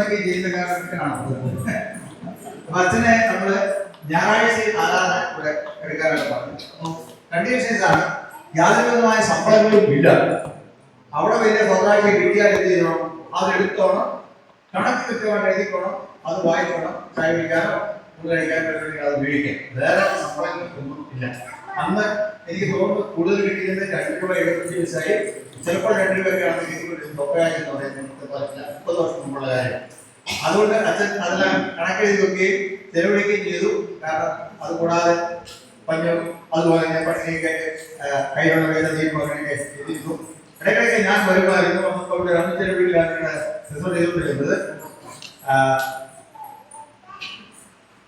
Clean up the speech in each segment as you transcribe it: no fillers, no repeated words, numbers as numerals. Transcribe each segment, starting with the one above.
തലമുറയ്ക്ക് ചെയ്യുന്ന കാരണത്തിനാണ്. അപ്പൊ അച്ഛനെ നമ്മള് ഞായറാഴ്ച ആരാധന ഇവിടെ എടുക്കാനായിട്ട് പറഞ്ഞു. കണ്ടീഷൻസ് ആണ്, യാതൊരു വിധമായ ശമ്പളങ്ങളും ഇല്ല. അവിടെ വലിയ സ്വകാഴ്ച കിട്ടിയാൽ എന്ത് ചെയ്യണം? അത് എടുത്തോണം, കണക്ക് കൃത്യമായിട്ട് എഴുതിക്കോണം, അത് വായിക്കണം, ചായ കുടിക്കാനോ ഫുഡ് കഴിക്കാനോ അത് ഉപയോഗിക്കാം. വേറെ ശമ്പളങ്ങളൊന്നും ഇല്ല. അന്ന് എനിക്ക് തോന്നുന്നു കൂടുതൽ കിട്ടിയത് 2 രൂപ 75 ചിലപ്പോൾ 2 രൂപയ്ക്കാണെങ്കിൽ തൊക്കയായി എന്ന് പറയുന്നത് 30 വർഷം മുമ്പുള്ള കാര്യം. അതുകൊണ്ട് അച്ഛൻ അതെല്ലാം കണക്കെഴുതി വെക്കുകയും ചെലവഴിക്കുകയും ചെയ്തു. കാരണം അത് കൂടാതെ പഞ്ഞും അതുപോലെ തന്നെ പട്ടിണിയൊക്കെ കൈയുള്ള വേദ ചെയ്യുമ്പോൾ അങ്ങനെയൊക്കെ എഴുതിയിരുന്നു. ഇടയ്ക്കിടയ്ക്ക് ഞാൻ വരുമായിരുന്നു. വന്നപ്പോൾ ഇവിടെ അമ്മച്ചിയുടെ വീട്ടിലാണ് റിസോർട്ട് ചെയ്തുകൊണ്ടിരുന്നത്.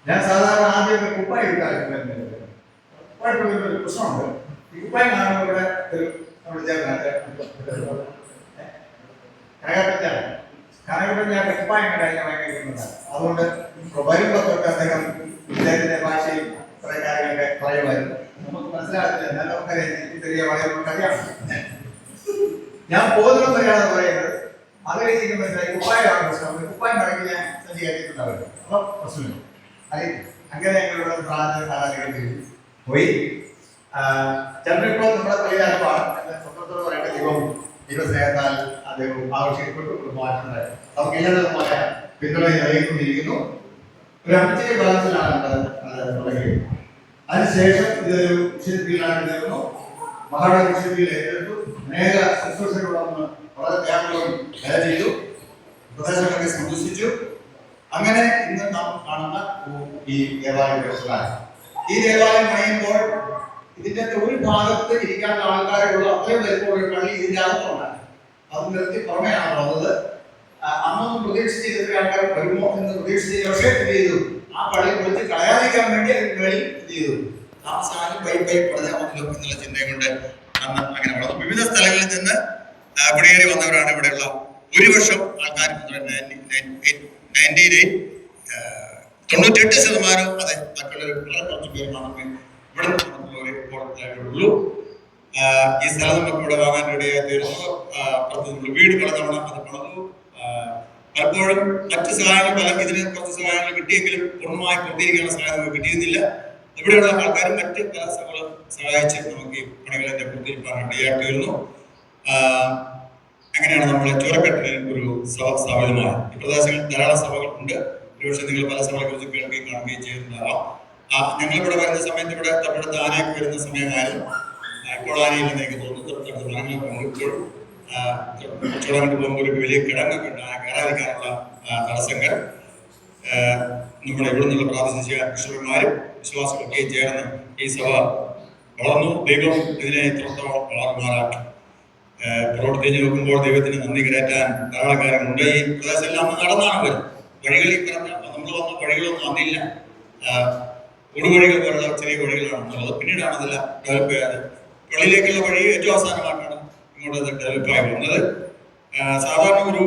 ഞാൻ സാധാരണ ആദ്യമൊക്കെ കുപ്പായി എടുക്കാറുണ്ട്. കുപ്പായിട്ടൊരു പ്രശ്നമുണ്ട്. ഈ കുപ്പായി കാണുമ്പോൾ ഇവിടെ ഒരു നമ്മുടെ കനകപ്പഞ്ചായത്ത് കുപ്പായം കഴിഞ്ഞ ഭയങ്കര. അതുകൊണ്ട് വരുമ്പോ തൊട്ട് അദ്ദേഹം ഇദ്ദേഹത്തിന്റെ ഭാഷയിൽ കുറെ കാര്യങ്ങളൊക്കെ പറയുമായിരുന്നു. നമുക്ക് മനസ്സിലാകത്തില്ല, എന്നാൽ നമുക്കറിയാം ചെറിയ അറിയാം. ഞാൻ പോകുന്ന വരെയാണെന്ന് പറയുന്നത്. അത് കഴിഞ്ഞിട്ട് മനസ്സിലായി കുപ്പായമാണ് പ്രശ്നം. കുപ്പായം മടങ്ങി ഞാൻ സജ്ജീകരിച്ചിട്ടുണ്ടാവില്ല. അപ്പൊ പ്രശ്നമില്ല. അങ്ങനെ ഞങ്ങളുടെ പ്രാധാന്യം പോയി. ചന്ദ്രനിപ്പോൾ നമ്മുടെ പരിഹാരമാണ്. സ്വന്തത്തോട് പറയേണ്ട ദൈവസ്നേഹത്താൽ അദ്ദേഹം ആവശ്യപ്പെട്ടു കുടുംബമായിട്ടുണ്ട്. നമുക്ക് എല്ലാവിധമായ പിന്തുണ നൽകിക്കൊണ്ടിരിക്കുന്നു. ഒരു അമ്മച്ചിന്റെ ബാലത്തിലാണ് തുടങ്ങിയത്. അതിനുശേഷം ഇതൊരു വിശുദ്ധിയിലാണ് തീർന്നു. മഹാരാജ വിശുദ്ധിയിൽ ഏറ്റെടുത്തു. അനേക ശുശ്രൂഷകളൊന്ന് വളരെ ത്യാഗങ്ങളും വേല ചെയ്തു. പ്രദേശങ്ങളൊക്കെ സന്ദർശിച്ചു. അങ്ങനെ ഇന്ന് നാം കാണുന്ന ഈ ദേവാലയ വ്യവസായം. ഈ ദേവാലയം പണിയുമ്പോൾ ഇതിന്റെ ഒരു ഭാഗത്ത് ഇരിക്കാനുള്ള ആൾക്കാരുള്ള അത്രയും വരുമ്പോൾ ഒരു പള്ളി ഇതിന്റെ അകത്തുണ്ടാണ്. അത് നിർത്തി പുറമെയാണ് വന്നത്. അന്നൊന്നും പ്രതീക്ഷിച്ച് ഇത്ര ആൾക്കാർ വരുമോ എന്ന് പ്രതീക്ഷിച്ച് പക്ഷേ എന്ത് ചെയ്തു? ആ പള്ളി പൊളിച്ച് കളയാതിരിക്കാൻ വേണ്ടി അതിന് വേണ്ടി എന്ത് ചെയ്തു? താമസാനും പൈ പ്രജാമല്ലോ എന്നുള്ള ചിന്തയും കൊണ്ട് അന്ന് അങ്ങനെ വളർന്നു. വിവിധ സ്ഥലങ്ങളിൽ നിന്ന് കുടിയേറി വന്നവരാണ് ഇവിടെയുള്ള ഭൂരിപക്ഷം ആൾക്കാർ. 98% അതെ, മറ്റുള്ളവർ വളരെ കുറച്ച് പേര് മാത്രമേ ഇവിടെ ഉള്ളൂ. ഈ സ്ഥലം നമുക്ക് ഇവിടെ വാങ്ങാൻ ഇടയായി തീർന്നു. വീട് പലതവണ അത് പണിതു. പലപ്പോഴും മറ്റ് സഹായങ്ങൾ ഇതിന് കുറച്ച് സഹായങ്ങൾ കിട്ടിയെങ്കിലും പൂർണ്ണമായി പൂർത്തീകരിക്കാനുള്ള സഹായം നമുക്ക് കിട്ടിയിരുന്നില്ല. ഇവിടെയുള്ള ആൾക്കാരും മറ്റ് പല സഭകളും സഹായിച്ച് നമുക്ക് ഈ പണികളെ പൂർത്തീകരിക്കാൻ ഇടയായി തീർന്നു. അങ്ങനെയാണ് നമ്മളെ ചോരക്കെട്ടിൽ ഒരു സഭ സ്ഥാപിതമായ. ഈ പ്രദേശങ്ങളിൽ ധാരാളം സഭകളുണ്ട്. ഒരുപക്ഷെ നിങ്ങൾ പല സഭകളെ കുറിച്ച് കേൾക്കുകയും കാണുകയും ചെയ്യുന്നുണ്ടാവാം. ഞങ്ങളിവിടെ വരുന്ന സമയത്ത് ഇവിടെ തൊട്ടടുത്ത് ആനയൊക്കെ വരുന്ന സമയമായിരുന്നു. ഇപ്പോൾ ആനയില്ലെന്ന് എനിക്ക് തോന്നുന്നു. തൊട്ടടുത്ത് മരങ്ങളൊക്കെ ഇപ്പോഴും ചുടങ്ങിട്ട് പോകുമ്പോൾ ഒരു വലിയ കിടങ്ങൊക്കെ ഉണ്ട്. ആന കയറാതിരിക്കാനുള്ള തടസ്സങ്ങൾ. നമ്മുടെ ഇവിടെ നിന്നുള്ള പ്രാദേശിക കൃഷികന്മാരും വിശ്വാസികളൊക്കെ ചേർന്ന് ഈ സഭ വളർന്നു. ദൈവം ഇതിനെ എത്രത്തോളം വളർന്നുമാറാക്കി. പ്രവർത്തിച്ച് നോക്കുമ്പോൾ ദൈവത്തിന് നന്ദി കരയറ്റാൻ ധാരാളം കാര്യങ്ങളുണ്ട്. ഈ പ്രദേശം എല്ലാം നടന്നാണ് വരും. വഴികളിൽ പറഞ്ഞ നമ്മൾ വന്ന വഴികളൊന്നും അന്നില്ല. ഒടുവഴികൾ പോലുള്ള ചെറിയ വഴികളാണ് ഉള്ളത്. പിന്നീടാണ് അതെല്ലാം ഡെവലപ്പ് ചെയ്യാതെ പള്ളിയിലേക്കുള്ള വഴി ഏറ്റവും അവസാനമായിട്ടാണ് ഇങ്ങോട്ട് ഡെവലപ്പായി വന്നത്. സാധാരണ ഒരു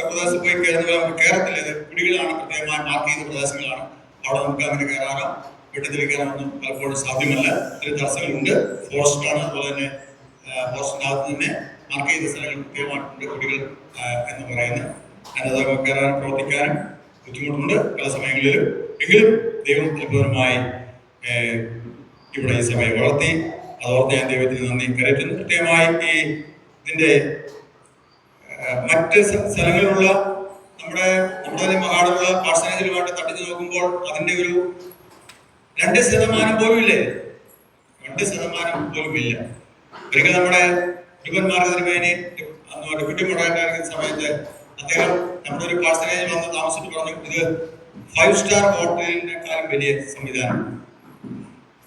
പ്രദേശത്ത് പോയി കയറുന്നവർ നമുക്ക് കയറത്തില്ല. ഇത് കുടികളാണ്, പ്രത്യേകമായി മാർക്ക് ചെയ്ത പ്രദേശങ്ങളാണ്. അവിടെ നമുക്ക് അങ്ങനെ കയറാനോ വെട്ടത്തിലേക്കാനൊന്നും പലപ്പോഴും സാധ്യമല്ല. ഒത്തിരി തടസ്സങ്ങളുണ്ട്. ഫോറസ്റ്റാണ്. അതുപോലെ തന്നെ ഫോറസ്റ്റിനകത്ത് തന്നെ മാർക്ക് ചെയ്ത സ്ഥലങ്ങൾ കൃത്യമായിട്ടുണ്ട് കുടികൾ എന്ന് പറയുന്നത്. അതിനകത്ത് കയറാനും പ്രവർത്തിക്കാനും ബുദ്ധിമുട്ടുണ്ട് പല സമയങ്ങളിലും. എങ്കിലും ദൈവം അത്ഭുതമായി ഇവിടെ ഈ സഭയെ വളർത്തി. അതോർത്ത് ഞാൻ ദൈവത്തിന് നന്ദി കരയറ്റുന്നു. കൃത്യമായി ഈ ഇതിന്റെ മറ്റ് സ്ഥലങ്ങളിലുള്ള നമ്മുടെ മഹാടുള്ള പാർസനേജിലുമായിട്ട് തട്ടിച്ചു നോക്കുമ്പോൾ അതിന്റെ ഒരു 2% പോലും ഇല്ലേ? 2% പോലും ഇല്ല. ഒരിക്കൽ നമ്മുടെ തിരുവന്മാർഗതിരുമേനെ ഡെപ്യൂട്ടി മോഡറായിരിക്കുന്ന സമയത്ത് അദ്ദേഹം നമ്മുടെ ഒരു പാർസനേജിൽ വന്ന് താമസിച്ചിട്ട് പറഞ്ഞു, ഇത് 5 സ്റ്റാർ ഹോട്ടലിനേക്കാളും വലിയ സംവിധാനം.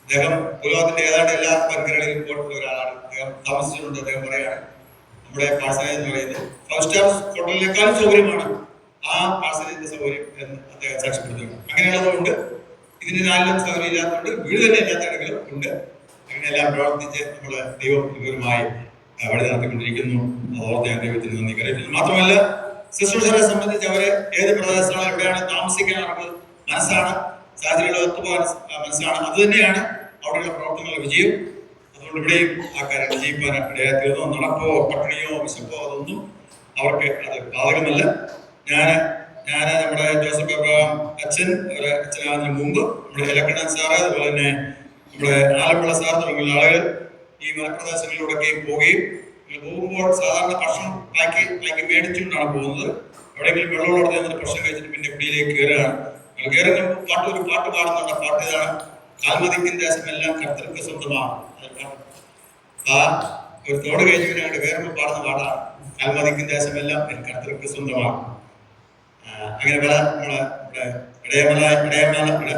അദ്ദേഹം ലോകത്തിന്റെ ഏതാണ്ട് എല്ലാ പരിഗണനയിലും പോയിട്ടുള്ള ഒരാളാണ്. അദ്ദേഹം താമസിച്ചിട്ടുണ്ട്. അദ്ദേഹം പറയാണ് നമ്മുടെ പാർസനേജ് എന്ന് പറയുന്നത് 5 സ്റ്റാർ ഹോട്ടലിനേക്കാളും സൗകര്യമാണ് ആ പാർസനേജിന്റെ സൗകര്യം എന്ന് അദ്ദേഹം സാക്ഷ്യപ്പെടുത്തുന്നു. അങ്ങനെയുള്ളതുകൊണ്ട് ഇതിന് നാലിലും സൗകര്യം ഇല്ലാത്തതുകൊണ്ട് വീട് തന്നെ ഇല്ലാത്തതെങ്കിലും ഉണ്ട്. അങ്ങനെയെല്ലാം പ്രവർത്തിച്ച് നമ്മള് ദൈവം ഇവരുമായി വഴി നടത്തിക്കൊണ്ടിരിക്കുന്നു. അതോർത്ത് ഞാൻ ദൈവത്തിന് നന്ദി കരയറ്റുന്നു. മാത്രമല്ല ശുശ്രൂഷരെ സംബന്ധിച്ച് അവര് ഏത് പ്രദേശത്താണ് എവിടെയാണ് താമസിക്കാനുള്ള മനസ്സാണ്, സാഹചര്യങ്ങൾ ഒത്തുപോകാൻ മനസ്സാണ്. അത് തന്നെയാണ് അവിടെയുള്ള പ്രവർത്തനങ്ങളുടെ വിജയം. അതുകൊണ്ട് ഇവിടെയും ആ കാര്യം വിജയിക്കാൻ ഇടയായി തീർന്നു. നടപ്പോ പട്ടിണിയോ വിശപ്പോ അതൊന്നും അവർക്ക് അത് ബാധകമല്ല. ഞാൻ ഞാൻ നമ്മുടെ ജോസഫ് എബ്രഹാം അച്ഛൻ അച്ഛനാകുന്നതിന് മുമ്പ് നമ്മുടെ ഇലക്കണ്ണൻ സാറ്, അതുപോലെ തന്നെ നമ്മുടെ ആലപ്പുഴ സാർ തുടങ്ങിയ ആളുകൾ ഈ മലപ്രദേശങ്ങളിലൂടെയൊക്കെയും പോവുകയും പോകുമ്പോൾ സാധാരണ ഭക്ഷണം പാക്കി മേടിച്ചുകൊണ്ടാണ് പോകുന്നത്. എവിടെയെങ്കിലും വെള്ളമുള്ളടത്ത് നിന്ന് ഭക്ഷണം കഴിച്ചിട്ട് പിന്നെ കുടിയിലേക്ക് കയറുകയാണ്. കയറുന്ന ഒരു പാട്ട് പാടുന്നുണ്ട്. പാട്ട് ഇതാണ്: കാൽമതിക്കും ദേശമെല്ലാം കർത്തർക്ക് സ്വന്തമാണ്. ആ ഒരു തോട് കഴിഞ്ഞ് പിന്നെ അങ്ങോട്ട് കയറുമ്പോൾ പാടുന്ന പാട്ടാണ് കാൽമതിക്കും ദേശമെല്ലാം കർത്തർക്ക് സ്വന്തമാണ്. അങ്ങനെ പല നമ്മളെ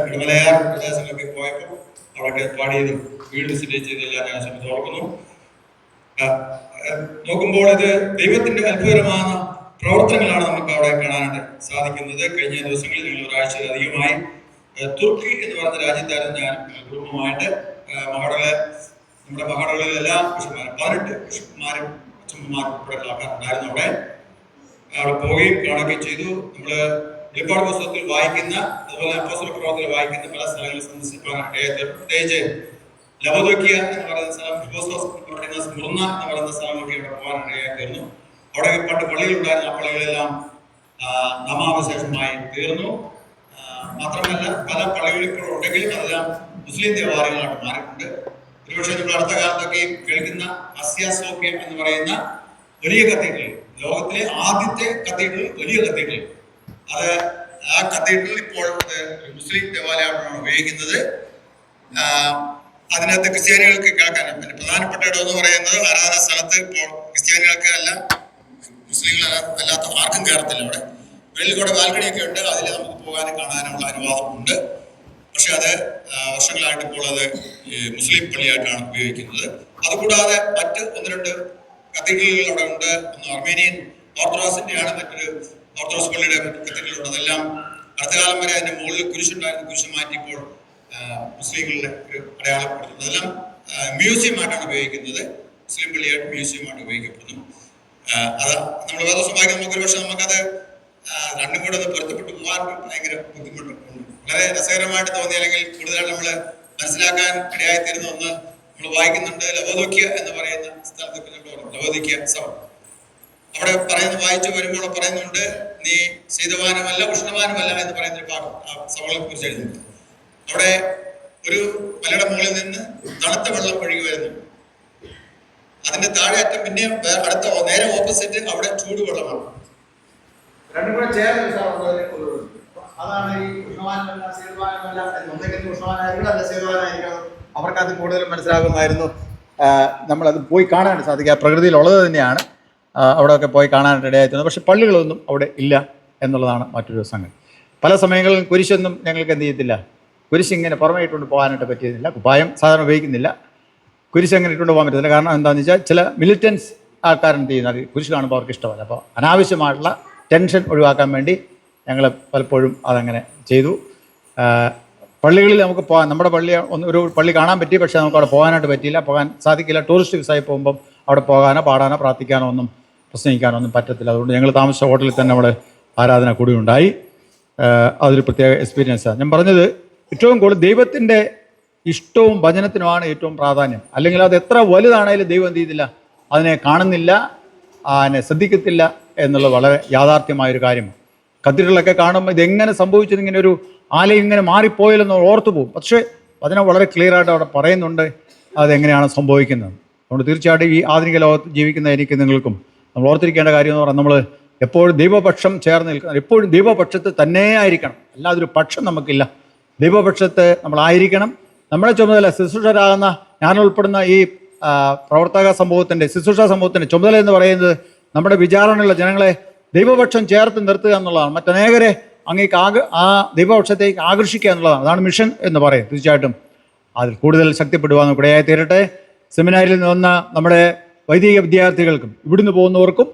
ഇടമലയാർ പ്രദേശങ്ങളൊക്കെ പോയപ്പോൾ അവിടെ പാടിയതും വീട് വിസിറ്റ് ചെയ്തെല്ലാം ഞാൻ ശ്രമിച്ച് ഓർക്കുന്നു. നോക്കുമ്പോൾ ഇത് ദൈവത്തിന്റെ അത്ഭുതകരമായ പ്രവർത്തനങ്ങളാണ് നമുക്ക് അവിടെ കാണാനായിട്ട് സാധിക്കുന്നത്. കഴിഞ്ഞ ദിവസങ്ങളിൽ ഞങ്ങൾ ഒരാഴ്ചയിലധികമായി തുർക്കി എന്ന് പറയുന്ന രാജ്യത്തായിരുന്നു ഞാൻ കുടുംബമായിട്ട്. നമ്മുടെ മഹാടകളിൽ എല്ലാ ബിഷപ്പ്മാരും 18 ബിഷപ്പ്മാരും അച്ഛന്മാരും ഉൾപ്പെടെയുള്ള ആൾക്കാരുണ്ടായിരുന്നു. അവിടെ പോവുകയും കാണുകയും ചെയ്തു. നമ്മള് വെളിപ്പാട് പുസ്തകത്തിൽ വായിക്കുന്ന, അതുപോലെ അപ്പോസ്തല പ്രവർത്തനത്തിൽ വായിക്കുന്ന പല സ്ഥലങ്ങളിൽ സന്ദർശിക്കാനായിട്ട്, പ്രത്യേകിച്ച് ലവോദിക്കിയ എന്ന് പറയുന്ന സ്ഥലം, സ്മുർന്ന എന്ന് പറയുന്ന സ്ഥലങ്ങളൊക്കെ ഇവിടെ പോകാനിടയായി തീർന്നു. അവിടെ പണ്ട് പള്ളികളുണ്ടായിരുന്ന ആ പള്ളികളെല്ലാം നാമാവശേഷമായി തീർന്നു. മാത്രമല്ല പല പള്ളികൾ ഇപ്പോൾ ഉണ്ടെങ്കിലും അതെല്ലാം മുസ്ലിം ദേവാലയങ്ങളായിട്ട് മാറിയിട്ടുണ്ട്. ഒരുപക്ഷെ നമ്മൾ അടുത്ത കാലത്തൊക്കെയും കേൾക്കുന്ന അസ്യ സോഫിയ എന്ന് പറയുന്ന വലിയ കത്തീഡ്രൽ, ലോകത്തിലെ ആദ്യത്തെ കത്തീഡ്രൽ, വലിയ കത്തീഡ്രൽ, അത് ആ കത്തീഡ്രൽ ഇപ്പോൾ മുസ്ലിം ദേവാലയമാണ് ഉപയോഗിക്കുന്നത്. അതിനകത്ത് ക്രിസ്ത്യാനികൾക്ക് കേൾക്കാൻ പിന്നെ പ്രധാനപ്പെട്ട ഇടം എന്ന് പറയുന്നത് ആരാധനാ സ്ഥലത്ത് ഇപ്പോൾ ക്രിസ്ത്യാനികൾക്ക് അല്ല, മുസ്ലിങ്ങളല്ലാത്ത ആർക്കും കയറത്തില്ല. അവിടെ വെളിയിൽ കൂടെ ബാൽക്കണിയൊക്കെ ഉണ്ട്, അതിൽ നമുക്ക് പോകാനും കാണാനുള്ള അനുവാദം ഉണ്ട്. പക്ഷെ അത് വർഷങ്ങളായിട്ട് ഇപ്പോൾ അത് മുസ്ലിം പള്ളിയായിട്ടാണ് ഉപയോഗിക്കുന്നത്. അതുകൂടാതെ മറ്റ് 1-2 കത്തീഡ്രലുകൾ അവിടെ ഉണ്ട്. ഒന്ന് അർമേനിയൻ ഓർത്തഡോക്സിന്റെയാണ്, മറ്റൊരു ഓർത്തഡോക്സ് പള്ളിയുടെ കത്തീഡ്രലുണ്ട്. അതെല്ലാം അടുത്ത കാലം വരെ അതിന്റെ മുകളിൽ കുരിശുണ്ടായിരുന്നു, കുരിശ് മാറ്റിയപ്പോൾ മുസ്ലിങ്ങളുടെ ഒരു അടയാളപ്പെടുത്തുന്നത്. അതെല്ലാം മ്യൂസിയമായിട്ടാണ് ഉപയോഗിക്കുന്നത്. മുസ്ലിം പള്ളിയായിട്ട് മ്യൂസിയമായിട്ട് ഉപയോഗിക്കപ്പെടുന്നു. അത് നമ്മൾ വേദോസം വായിക്കാൻ നമുക്ക് ഒരുപക്ഷെ നമുക്കത് രണ്ടും കൂടെ ഒന്ന് പൊരുത്തപ്പെട്ടു പോകാൻ ഭയങ്കര ബുദ്ധിമുട്ടുണ്ട്. വളരെ രസകരമായിട്ട് തോന്നി, അല്ലെങ്കിൽ കൂടുതലായിട്ട് നമ്മൾ മനസ്സിലാക്കാൻ ഇടയായിത്തീരുന്ന ഒന്ന് നമ്മൾ വായിക്കുന്നുണ്ട്. ലവോദിക്കിയ എന്ന് പറയുന്ന സ്ഥലത്തൊക്കെ നമ്മൾ ലവോദിക്കിയ സഭ അവിടെ വായിച്ചു വരുമ്പോൾ പറയുന്നുണ്ട്, നീ ശീതവാനുമല്ല ഉഷ്ണവാനുമല്ല എന്ന് പറയുന്ന ഒരു പാഠം ആ സഭകളെ കുറിച്ച് എഴുതുന്നുണ്ട്. അവിടെ ഒരു മലയുടെ മുകളിൽ നിന്ന് തണുത്ത വെള്ളം ഒഴുകി വരുന്നു. അതിന്റെ താഴെ അറ്റം പിന്നെ അടുത്ത നേരെ ഓപ്പോസിറ്റ് അവിടെ ചൂടുവെള്ളമാണ്. രണ്ടും കൂടെ ചേർന്ന് അതാണ് ഈ ഉഷ്ണവാനമല്ല ശീതവാനമല്ല, ഒന്നെങ്കിലും ഉഷ്ണവാനായിരിക്കണം അല്ല ശീതവാനായിരിക്കണം. അവർക്കത് കൂടുതലും മനസ്സിലാകുമായിരുന്നു. നമ്മളത് പോയി കാണാനായിട്ട് സാധിക്കുക, പ്രകൃതിയിലുള്ളത് തന്നെയാണ്. അവിടെയൊക്കെ പോയി കാണാനായിട്ട് ഇടയായിത്തീരുന്നു. പക്ഷെ പള്ളികളൊന്നും അവിടെ ഇല്ല എന്നുള്ളതാണ് മറ്റൊരു സംഗതി. പല സമയങ്ങളിൽ കുരിശൊന്നും ഞങ്ങൾക്ക് എന്ത് ചെയ്യത്തില്ല, കുരിശിങ്ങനെ പുറമേ ഇട്ടുകൊണ്ട് പോകാനായിട്ട് പറ്റിയിരുന്നില്ല. കുപ്പായം സാധാരണ ഉപയോഗിക്കുന്നില്ല, കുരിശ് അങ്ങനെ ഇട്ടുകൊണ്ട് പോകാൻ പറ്റത്തില്ല. കാരണം എന്താണെന്ന് വെച്ചാൽ ചില മിലിറ്റൻസ് ആൾക്കാരെന്ത് ചെയ്യുന്നത് കുരിശ് കാണുമ്പോൾ അവർക്ക് ഇഷ്ടമല്ല. അപ്പോൾ അനാവശ്യമായിട്ടുള്ള ടെൻഷൻ ഒഴിവാക്കാൻ വേണ്ടി ഞങ്ങൾ പലപ്പോഴും അതങ്ങനെ ചെയ്തു. പള്ളികളിൽ നമുക്ക് പോകാൻ, നമ്മുടെ ഒരു പള്ളി കാണാൻ പറ്റി, പക്ഷേ നമുക്ക് അവിടെ പോകാനായിട്ട് പറ്റിയില്ല, പോകാൻ സാധിക്കില്ല. ടൂറിസ്റ്റ് വിസായി പോകുമ്പം അവിടെ പോകാനോ പാടാനോ പ്രാർത്ഥിക്കാനോ ഒന്നും പ്രസംഗിക്കാനോ ഒന്നും പറ്റത്തില്ല. അതുകൊണ്ട് ഞങ്ങൾ താമസിച്ച ഹോട്ടലിൽ തന്നെ നമ്മുടെ ആരാധന കൂടി ഉണ്ടായി. അതൊരു പ്രത്യേക എക്സ്പീരിയൻസാണ്. ഞാൻ പറഞ്ഞത് ഏറ്റവും കൂടുതൽ ദൈവത്തിൻ്റെ ഇഷ്ടവും വചനത്തിനുമാണ് ഏറ്റവും പ്രാധാന്യം. അല്ലെങ്കിൽ അത് എത്ര വലുതാണെങ്കിലും ദൈവം എന്ത് ചെയ്തില്ല, അതിനെ കാണുന്നില്ല, അതിനെ ശ്രദ്ധിക്കത്തില്ല എന്നുള്ളത് വളരെ യാഥാർത്ഥ്യമായൊരു കാര്യമാണ്. കത്തീഡ്രലൊക്കെ കാണുമ്പോൾ ഇതെങ്ങനെ സംഭവിച്ചത്, ഇങ്ങനെ ഒരു ആലയം ഇങ്ങനെ മാറിപ്പോയാലെന്ന് ഓർത്തു പോകും. പക്ഷേ വചനം വളരെ ക്ലിയറായിട്ട് അവിടെ പറയുന്നുണ്ട് അതെങ്ങനെയാണ് സംഭവിക്കുന്നത്. അതുകൊണ്ട് തീർച്ചയായിട്ടും ഈ ആധുനിക ലോകത്ത് ജീവിക്കുന്ന എനിക്ക് നിങ്ങൾക്കും നമ്മൾ ഓർത്തിരിക്കേണ്ട കാര്യം എന്ന് പറഞ്ഞാൽ, നമ്മൾ എപ്പോഴും ദൈവപക്ഷം ചേർന്ന് നിൽക്കണം, എപ്പോഴും ദൈവപക്ഷത്ത് തന്നെ ആയിരിക്കണം. അല്ലാതൊരു പക്ഷം നമുക്കില്ല, ദൈവപക്ഷത്ത് നമ്മളായിരിക്കണം. നമ്മുടെ ചുമതല ശുശ്രൂഷരാകുന്ന ഞാനുൾപ്പെടുന്ന ഈ പ്രവർത്തക സമൂഹത്തിൻ്റെ ശുശ്രൂഷ സമൂഹത്തിൻ്റെ ചുമതല എന്ന് പറയുന്നത് നമ്മുടെ വിചാരണയുള്ള ജനങ്ങളെ ദൈവപക്ഷം ചേർത്ത് നിർത്തുക എന്നുള്ളതാണ്. മറ്റനേകരെ അങ്ങേക്ക് ആ ദൈവപക്ഷത്തേക്ക് ആകർഷിക്കുക എന്നുള്ളതാണ്. അതാണ് മിഷൻ എന്ന് പറയും. തീർച്ചയായിട്ടും അതിൽ കൂടുതൽ ശക്തിപ്പെടുവാൻ ഇടയായി തീരട്ടെ. സെമിനാരിൽ നിന്ന് നമ്മുടെ വൈദിക വിദ്യാർത്ഥികൾക്കും ഇവിടുന്ന് പോകുന്നവർക്കും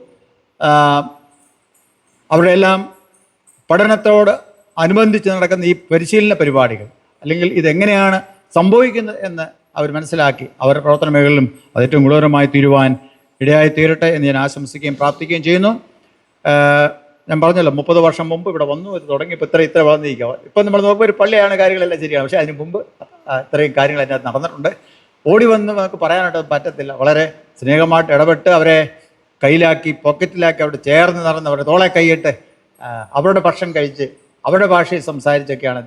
അവരുടെ എല്ലാം പഠനത്തോട് അനുബന്ധിച്ച് നടക്കുന്ന ഈ പരിശീലന പരിപാടികൾ, അല്ലെങ്കിൽ ഇതെങ്ങനെയാണ് സംഭവിക്കുന്നത് എന്ന് അവർ മനസ്സിലാക്കി അവരുടെ പ്രവർത്തന മേഖലയിലും അത് ഏറ്റവും ഗുണകരമായി തീരുവാൻ ഇടയായി തീരട്ടെ എന്ന് ഞാൻ ആശംസിക്കുകയും പ്രാർത്ഥിക്കുകയും ചെയ്യുന്നു. ഞാൻ പറഞ്ഞല്ലോ 30 വർഷം മുമ്പ് ഇവിടെ വന്നു തുടങ്ങിയപ്പോൾ ഇത്ര വളർന്നിരിക്കുക. ഇപ്പം നമ്മൾ നോക്കുമ്പോൾ ഒരു പള്ളിയാണ്, കാര്യങ്ങളെല്ലാം ശരിയാണ്. പക്ഷേ അതിന് മുമ്പ് ഇത്രയും കാര്യങ്ങൾ അതിനകത്ത് നടന്നിട്ടുണ്ട്. ഓടി വന്ന് നമുക്ക് പറയാനായിട്ട് പറ്റത്തില്ല. വളരെ സ്നേഹമായിട്ട് ഇടപെട്ട് അവരെ കയ്യിലാക്കി പോക്കറ്റിലാക്കി അവിടെ ചേർന്ന് നടന്ന് അവരുടെ തോളെ കൈയിട്ട് അവരുടെ ഭക്ഷണം കഴിച്ച് അവരുടെ ഭാഷയിൽ സംസാരിച്ചൊക്കെയാണ്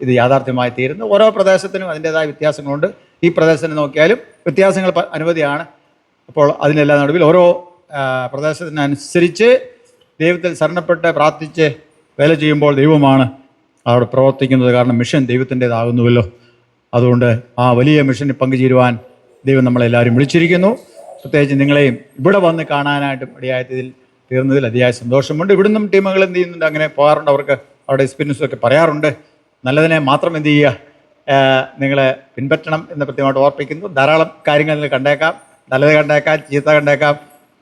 ഇത് യാഥാർത്ഥ്യമായി തീരുന്നത്. ഓരോ പ്രദേശത്തിനും അതിൻ്റേതായ വ്യത്യാസങ്ങളുണ്ട്. ഈ പ്രദേശത്തിന് നോക്കിയാലും വ്യത്യാസങ്ങൾ അനവധിയാണ്. അപ്പോൾ അതിനെല്ലാം നടുവിൽ ഓരോ പ്രദേശത്തിനനുസരിച്ച് ദൈവത്തിൽ ശരണപ്പെട്ട് പ്രാർത്ഥിച്ച് വേല ചെയ്യുമ്പോൾ ദൈവമാണ് അവിടെ പ്രവർത്തിക്കുന്നത്. കാരണം മിഷൻ ദൈവത്തിൻ്റേതാകുന്നുവല്ലോ. അതുകൊണ്ട് ആ വലിയ മിഷനിൽ പങ്കുചേരുവാൻ ദൈവം നമ്മളെല്ലാവരും വിളിച്ചിരിക്കുന്നു. പ്രത്യേകിച്ച് നിങ്ങളെയും ഇവിടെ വന്ന് കാണാനായിട്ടും ഇടയായതിൽ തീർന്നതിൽ അതിയായ സന്തോഷമുണ്ട്. ഇവിടുന്നും ടീമുകൾ എന്ത് ചെയ്യുന്നുണ്ട്, അങ്ങനെ പോകാറുണ്ട്. അവർക്ക് അവിടെ എക്സ്പീരിയൻസൊക്കെ പറയാറുണ്ട്. നല്ലതിനെ മാത്രം എന്ത് ചെയ്യുക, നിങ്ങളെ പിൻപറ്റണം എന്ന് കൃത്യമായിട്ട് ഓർപ്പിക്കുന്നു. ധാരാളം കാര്യങ്ങൾ നിങ്ങൾ കണ്ടേക്കാം, നല്ലത് കണ്ടേക്കാം, ചീത്ത കണ്ടേക്കാം.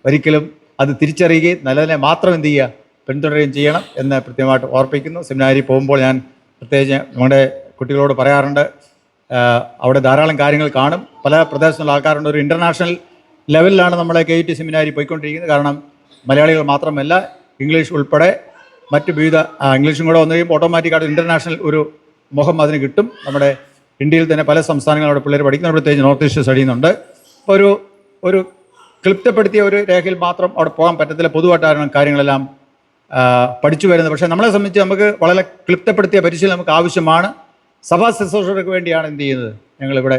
ഒരിക്കലും അത് തിരിച്ചറിയുകയും നല്ലതിനെ മാത്രം എന്ത് ചെയ്യുക, പിന്തുടരുകയും ചെയ്യണം എന്ന് കൃത്യമായിട്ട് ഓർപ്പിക്കുന്നു. സെമിനാരി പോകുമ്പോൾ ഞാൻ പ്രത്യേകിച്ച് നമ്മുടെ കുട്ടികളോട് പറയാറുണ്ട്, അവിടെ ധാരാളം കാര്യങ്ങൾ കാണും. പല പ്രദേശത്തുള്ള ആൾക്കാരുണ്ട്. ഒരു ഇൻ്റർനാഷണൽ ലെവലിലാണ് നമ്മളെ KUT സെമിനാരി പോയിക്കൊണ്ടിരിക്കുന്നത്. കാരണം മലയാളികൾ മാത്രമല്ല, ഇംഗ്ലീഷ് ഉൾപ്പെടെ മറ്റ് വിവിധ ഇംഗ്ലീഷും കൂടെ വന്നു കഴിയുമ്പോൾ ഓട്ടോമാറ്റിക്കായിട്ട് ഇൻ്റർനാഷണൽ ഒരു മുഖം അതിന് കിട്ടും. നമ്മുടെ ഇന്ത്യയിൽ തന്നെ പല സംസ്ഥാനങ്ങളവിടെ പിള്ളേർ പഠിക്കുന്നുണ്ട്, പ്രത്യേകിച്ച് നോർത്ത് ഈസ്റ്റ് സ്റ്റഡി ചെയ്യുന്നുണ്ട്. അപ്പോൾ ഒരു ക്ലിപ്തപ്പെടുത്തിയ ഒരു രേഖയിൽ മാത്രം അവിടെ പോകാൻ പറ്റത്തില്ല. പൊതുവായിട്ടാണ് കാര്യങ്ങളെല്ലാം പഠിച്ചു വരുന്നത്. പക്ഷേ നമ്മളെ സംബന്ധിച്ച് നമുക്ക് വളരെ ക്ലിപ്തപ്പെടുത്തിയ പരിശീലനം നമുക്ക് ആവശ്യമാണ്. സഭാ ശുശ്രൂഷകർക്ക് വേണ്ടിയാണ് എന്ത് ചെയ്യുന്നത്, ഞങ്ങളിവിടെ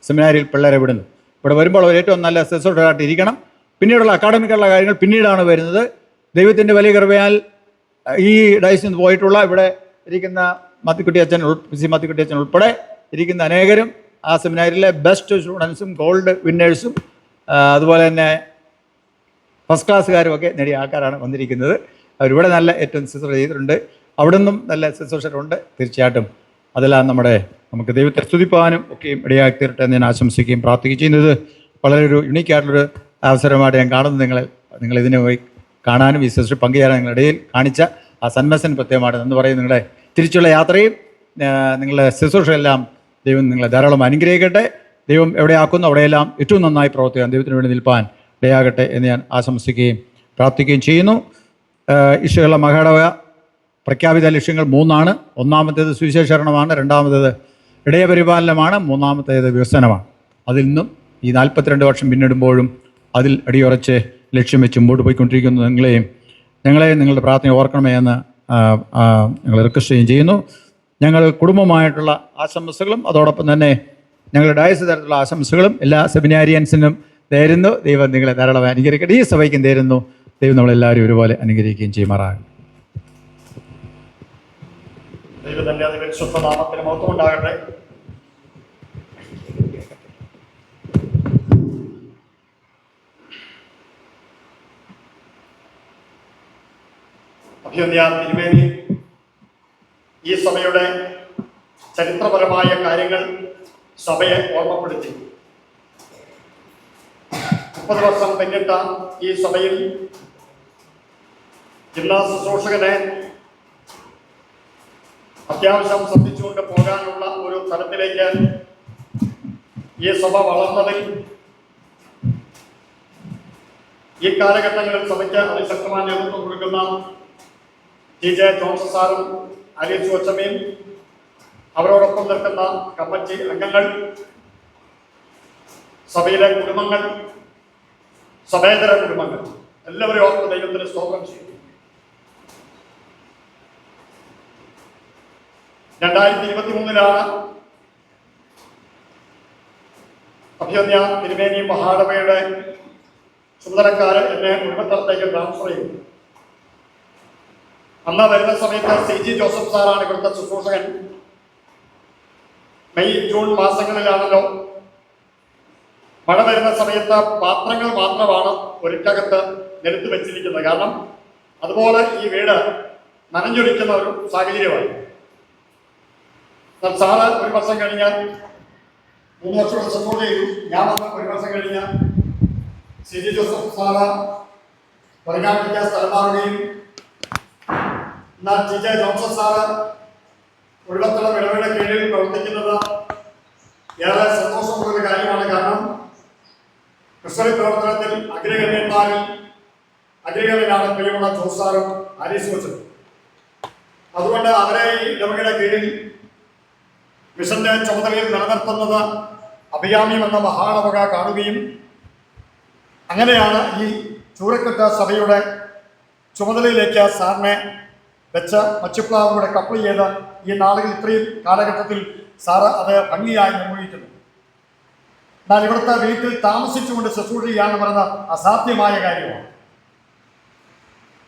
സെമിനാരിയിൽ പിള്ളേരെ വിടുന്നു. ഇവിടെ വരുമ്പോൾ അവർ ഏറ്റവും നല്ല ശുശ്രൂഷകരായിട്ട് ഇരിക്കണം. പിന്നീടുള്ള അക്കാഡമിക്കുള്ള കാര്യങ്ങൾ പിന്നീടാണ് വരുന്നത്. ദൈവത്തിൻ്റെ വലിയ കൃപയാൽ ഈ ഡയസിൽ നിന്ന് പോയിട്ടുള്ള ഇവിടെ ഇരിക്കുന്ന മാത്തിക്കുട്ടി അച്ഛൻ ഉൾപ്പെടെ ഇരിക്കുന്ന അനേകരും ആ സെമിനാരിലെ ബെസ്റ്റ് സ്റ്റുഡൻസും ഗോൾഡ് വിന്നേഴ്സും അതുപോലെ തന്നെ ഫസ്റ്റ് ക്ലാസ്സുകാരും ഒക്കെ നേടിയ ആൾക്കാരാണ് വന്നിരിക്കുന്നത്. അവരിവിടെ നല്ല ഏറ്റവും ശുശ്രൂഷ ചെയ്തിട്ടുണ്ട്. അവിടെ നിന്നും നല്ല ശുശ്രൂഷരുണ്ട്. തീർച്ചയായിട്ടും അതെല്ലാം നമുക്ക് ദൈവത്തെ സ്തുതിപ്പാനും ഒക്കെയും ഇടയാക്കി തീരട്ടെ എന്ന് ഞാൻ ആശംസിക്കുകയും പ്രാർത്ഥിക്കുകയും ചെയ്യുന്നത് വളരെ ഒരു യുണീക്കായിട്ടുള്ളൊരു അവസരമായിട്ട് ഞാൻ കാണുന്നത്. നിങ്ങൾ ഇതിനെ പോയി കാണാനും ഈ ശുശ്രൂഷ പങ്കുചേരാൻ നിങ്ങളുടെ ഇടയിൽ കാണിച്ച ആ സന്മസന് പ്രത്യേകമായിട്ട് എന്ന് പറയും. നിങ്ങളുടെ തിരിച്ചുള്ള യാത്രയും നിങ്ങളുടെ ശുശ്രൂഷയെല്ലാം ദൈവം നിങ്ങളെ ധാരാളം അനുഗ്രഹിക്കട്ടെ. ദൈവം എവിടെയാക്കുന്നു അവിടെയെല്ലാം ഏറ്റവും നന്നായി പ്രവർത്തിക്കാൻ ദൈവത്തിന് വേണ്ടി നിൽപ്പാൻ ഇടയാകട്ടെ എന്ന് ഞാൻ ആശംസിക്കുകയും പ്രാർത്ഥിക്കുകയും ചെയ്യുന്നു. ഈശോയുള്ള മഹാടവ പ്രഖ്യാപിത ലക്ഷ്യങ്ങൾ 3 ഒന്നാമത്തേത് സുവിശേഷീകരണമാണ്, രണ്ടാമത്തേത് ഇടയപരിപാലനമാണ്, മൂന്നാമത്തേത് വികസനമാണ്. അതിൽ നിന്നും ഈ 42 വർഷം പിന്നിടുമ്പോഴും അതിൽ അടിയുറച്ച് ലക്ഷ്യം വെച്ച് മുമ്പോട്ട് പോയിക്കൊണ്ടിരിക്കുന്നു. ഞങ്ങളെ നിങ്ങളുടെ പ്രാർത്ഥന ഓർക്കണമേ എന്ന് ഞങ്ങൾ റിക്വസ്റ്റ് ചെയ്യുന്നു. ഞങ്ങൾ കുടുംബമായിട്ടുള്ള ആശംസകളും അതോടൊപ്പം തന്നെ ഞങ്ങളുടെ ഡയസ് തരത്തിലുള്ള ആശംസകളും എല്ലാ സെമിനാരിയൻസിനും തരുന്നു. ദൈവം നിങ്ങളെ ധാരാളം അനുഗ്രഹിക്കട്ടെ. ഈ സഭയ്ക്കും തരുന്നു. ദൈവം നമ്മളെല്ലാവരും ഒരുപോലെ അനുഗ്രഹിക്കുകയും ചെയ്യുമാറാകും. ദൈവത്തിന്റെ അതിപരിശുദ്ധ നാമത്തിന് മഹത്വം ഉണ്ടാകട്ടെ. അഭിനന്ദ തിരുമേനി ഈ സഭയുടെ ചരിത്രപരമായ കാര്യങ്ങൾ സഭയെ ഓർമ്മപ്പെടുത്തി. 30 വർഷം പിന്നിട്ട ഈ സഭയിൽ ജില്ലാ ശുശ്രൂഷകനെ അത്യാവശ്യം ശ്രദ്ധിച്ചുകൊണ്ട് പോകാനുള്ള ഒരു തലത്തിലേക്ക് ഈ സഭ വളർന്നതിൽ ഈ കാലഘട്ടങ്ങളിൽ സഭയ്ക്ക് അതിശക്തമായ നേതൃത്വം കൊടുക്കുന്ന TJ ജോൺസൺ സാറും അലീസ് കൊച്ചമ്മയും അവരോടൊപ്പം നിൽക്കുന്ന കമ്മിറ്റി അംഗങ്ങൾ, സഭയിലെ കുടുംബങ്ങൾ, സഭേതര കുടുംബങ്ങൾ എല്ലാവരും ഓർത്ത് ദൈവത്തിന് സ്തോത്രം ചെയ്യും. 2023 അഭിനന്ദ തിരുമേനി മഹാടവയുടെ ചുമതലക്കാര് എന്നെ ഉൾപ്പെട്ടത്തേക്ക് ട്രാൻസ്ഫർ ചെയ്തു. അന്ന് വരുന്ന സമയത്ത് CG ജോസഫ് സാറാണ് ഇവിടുത്തെ ശുശ്രൂഷകൻ. മെയ് ജൂൺ മാസങ്ങളിലാണല്ലോ മഴ വരുന്ന സമയത്ത് പാത്രങ്ങൾ മാത്രമാണ് ഒരിക്കകത്ത് നിരത്തി വെച്ചിരിക്കുന്നത്. കാരണം അതുപോലെ ഈ വീട് നനഞ്ഞൊലിക്കുന്ന ഒരു സാഹചര്യമായി. സാറ് 1 വർഷം കഴിഞ്ഞാൽ 3 വർഷം ശുശ്രൂഷ ചെയ്തു. ഞാൻ വന്ന് 1 വർഷം കഴിഞ്ഞ CG ജോസഫ് സാറ് പരിഗാമിക്കാൻ സ്ഥലം മാറുകയും എന്നാൽ TJ ജോൺസൺ സാറ് ഒഴിവത്തളം ഇടവേള കീഴിൽ പ്രവർത്തിക്കുന്നത് ഏറെ സന്തോഷമുള്ളൊരു കാര്യമാണ്. കാരണം ക്രിസ്ത്യൻ പ്രവർത്തനത്തിൽ അഗ്രഗണ്യനാണ് പ്രിയമുള്ള ജോസ് സാറും ആലീസ് കൊച്ചനും. അതുകൊണ്ട് അവരെ ഈ ഇടവകയുടെ കീഴിൽ മിഷന്റെ ചുമതലയിൽ നിലനിർത്തുന്നത് അഭിയാമ്യം എന്ന മഹാടവക കാണുകയും അങ്ങനെയാണ് ഈ ചൂരക്കെട്ട സഭയുടെ ചുമതലയിലേക്ക് സാറിനെ വെച്ച് മച്ചുപ്ലാവിലൂടെ കപ്പിൾ ചെയ്ത് ഈ നാളുകൾ ഇത്രയും കാലഘട്ടത്തിൽ സാറ് അത് ഭംഗിയായി നിർവഹിക്കുന്നു. എന്നാൽ ഇവിടുത്തെ വീട്ടിൽ താമസിച്ചുകൊണ്ട് ശുശ്രൂഷ ചെയ്യാന്ന് പറയുന്നത് അസാധ്യമായ കാര്യമാണ്.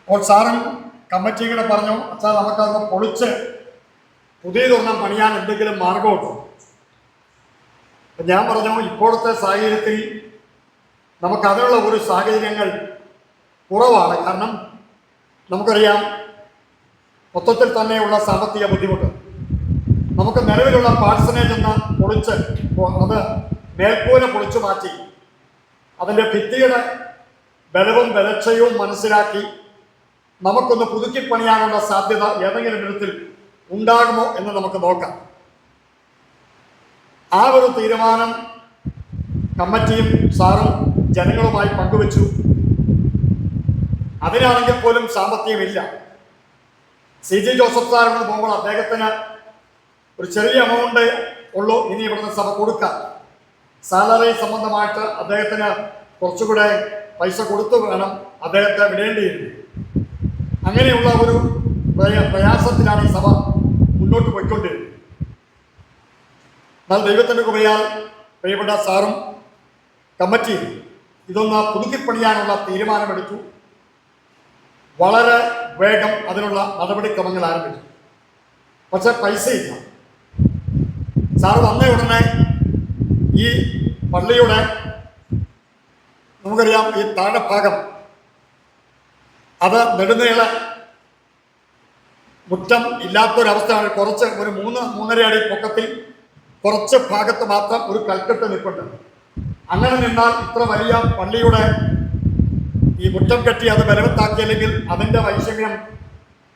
അപ്പോൾ സാറും കമ്മിറ്റിയുടെ പറഞ്ഞു, അച്ഛാ നമുക്കതൊന്ന് പൊളിച്ച് പുതിയതൊരെണ്ണം പണിയാൻ എന്തെങ്കിലും മാർഗമുണ്ടോ? ഞാൻ പറഞ്ഞു, ഇപ്പോഴത്തെ സാഹചര്യത്തിൽ നമുക്കതിനുള്ള ഒരു സാഹചര്യങ്ങൾ കുറവാണ്. കാരണം നമുക്കറിയാം മൊത്തത്തിൽ തന്നെയുള്ള സാമ്പത്തിക ബുദ്ധിമുട്ട്. നമുക്ക് നിലവിലുള്ള പാഴ്സനേജ് എന്ന പൊളിച്ച് അത് മേൽക്കൂര പൊളിച്ചു മാറ്റി അതിൻ്റെ ഭിത്തിയുടെ ബലവും ബലക്ഷയവും മനസ്സിലാക്കി നമുക്കൊന്ന് പുതുക്കി പണിയാനുള്ള സാധ്യത ഏതെങ്കിലും വിധത്തിൽ ഉണ്ടാകുമോ എന്ന് നമുക്ക് നോക്കാം. ആ ഒരു തീരുമാനം കമ്മിറ്റിയും സാറും ജനങ്ങളുമായി പങ്കുവച്ചു. അതിനാണെങ്കിൽ പോലും സാമ്പത്തികമില്ല. CG ജോസഫ് സാറിന് പോകുമ്പോൾ അദ്ദേഹത്തിന് ഒരു ചെറിയ എമൗണ്ട് ഉള്ളൂ ഇനി ഇവിടുന്ന് സഭ കൊടുക്കാം. സാലറി സംബന്ധമായിട്ട് അദ്ദേഹത്തിന് കുറച്ചുകൂടെ പൈസ കൊടുത്തു വേണം അദ്ദേഹത്തെ വിടേണ്ടിയിരുന്നു. അങ്ങനെയുള്ള ഒരു പ്രയാസത്തിലാണ് ഈ സഭ മുന്നോട്ട് പോയിക്കൊണ്ടിരുന്നത്. എന്നാൽ ദൈവത്തിൻ്റെ കൃപയാൽ പ്രിയപ്പെട്ട സാറും കമ്മിറ്റിയും ഇതൊന്ന് പുതുക്കിപ്പണിയാനുള്ള തീരുമാനമെടുത്തു. വളരെ വേഗം അതിനുള്ള നടപടിക്രമങ്ങൾ ആരംഭിച്ചു. പക്ഷെ പൈസയില്ല. സാറ് വന്ന ഉടനെ ഈ പള്ളിയുടെ നമുക്കറിയാം ഈ താഴെ ഭാഗം അത് നെടുനീള മുറ്റം ഇല്ലാത്തൊരവസ്ഥയാണ്. കുറച്ച് ഒരു 3-3.5 അടി പൊക്കത്തിൽ കുറച്ച് ഭാഗത്ത് മാത്രം ഒരു കൽക്കെട്ട് നിൽപ്പുണ്ട്. അങ്ങനെ നിന്നാൽ ഇത്ര വലിയ പള്ളിയുടെ ഈ മുറ്റം കെട്ടി അത് ബലവത്താക്കിയില്ലെങ്കിൽ അതിൻ്റെ വൈഷമ്യം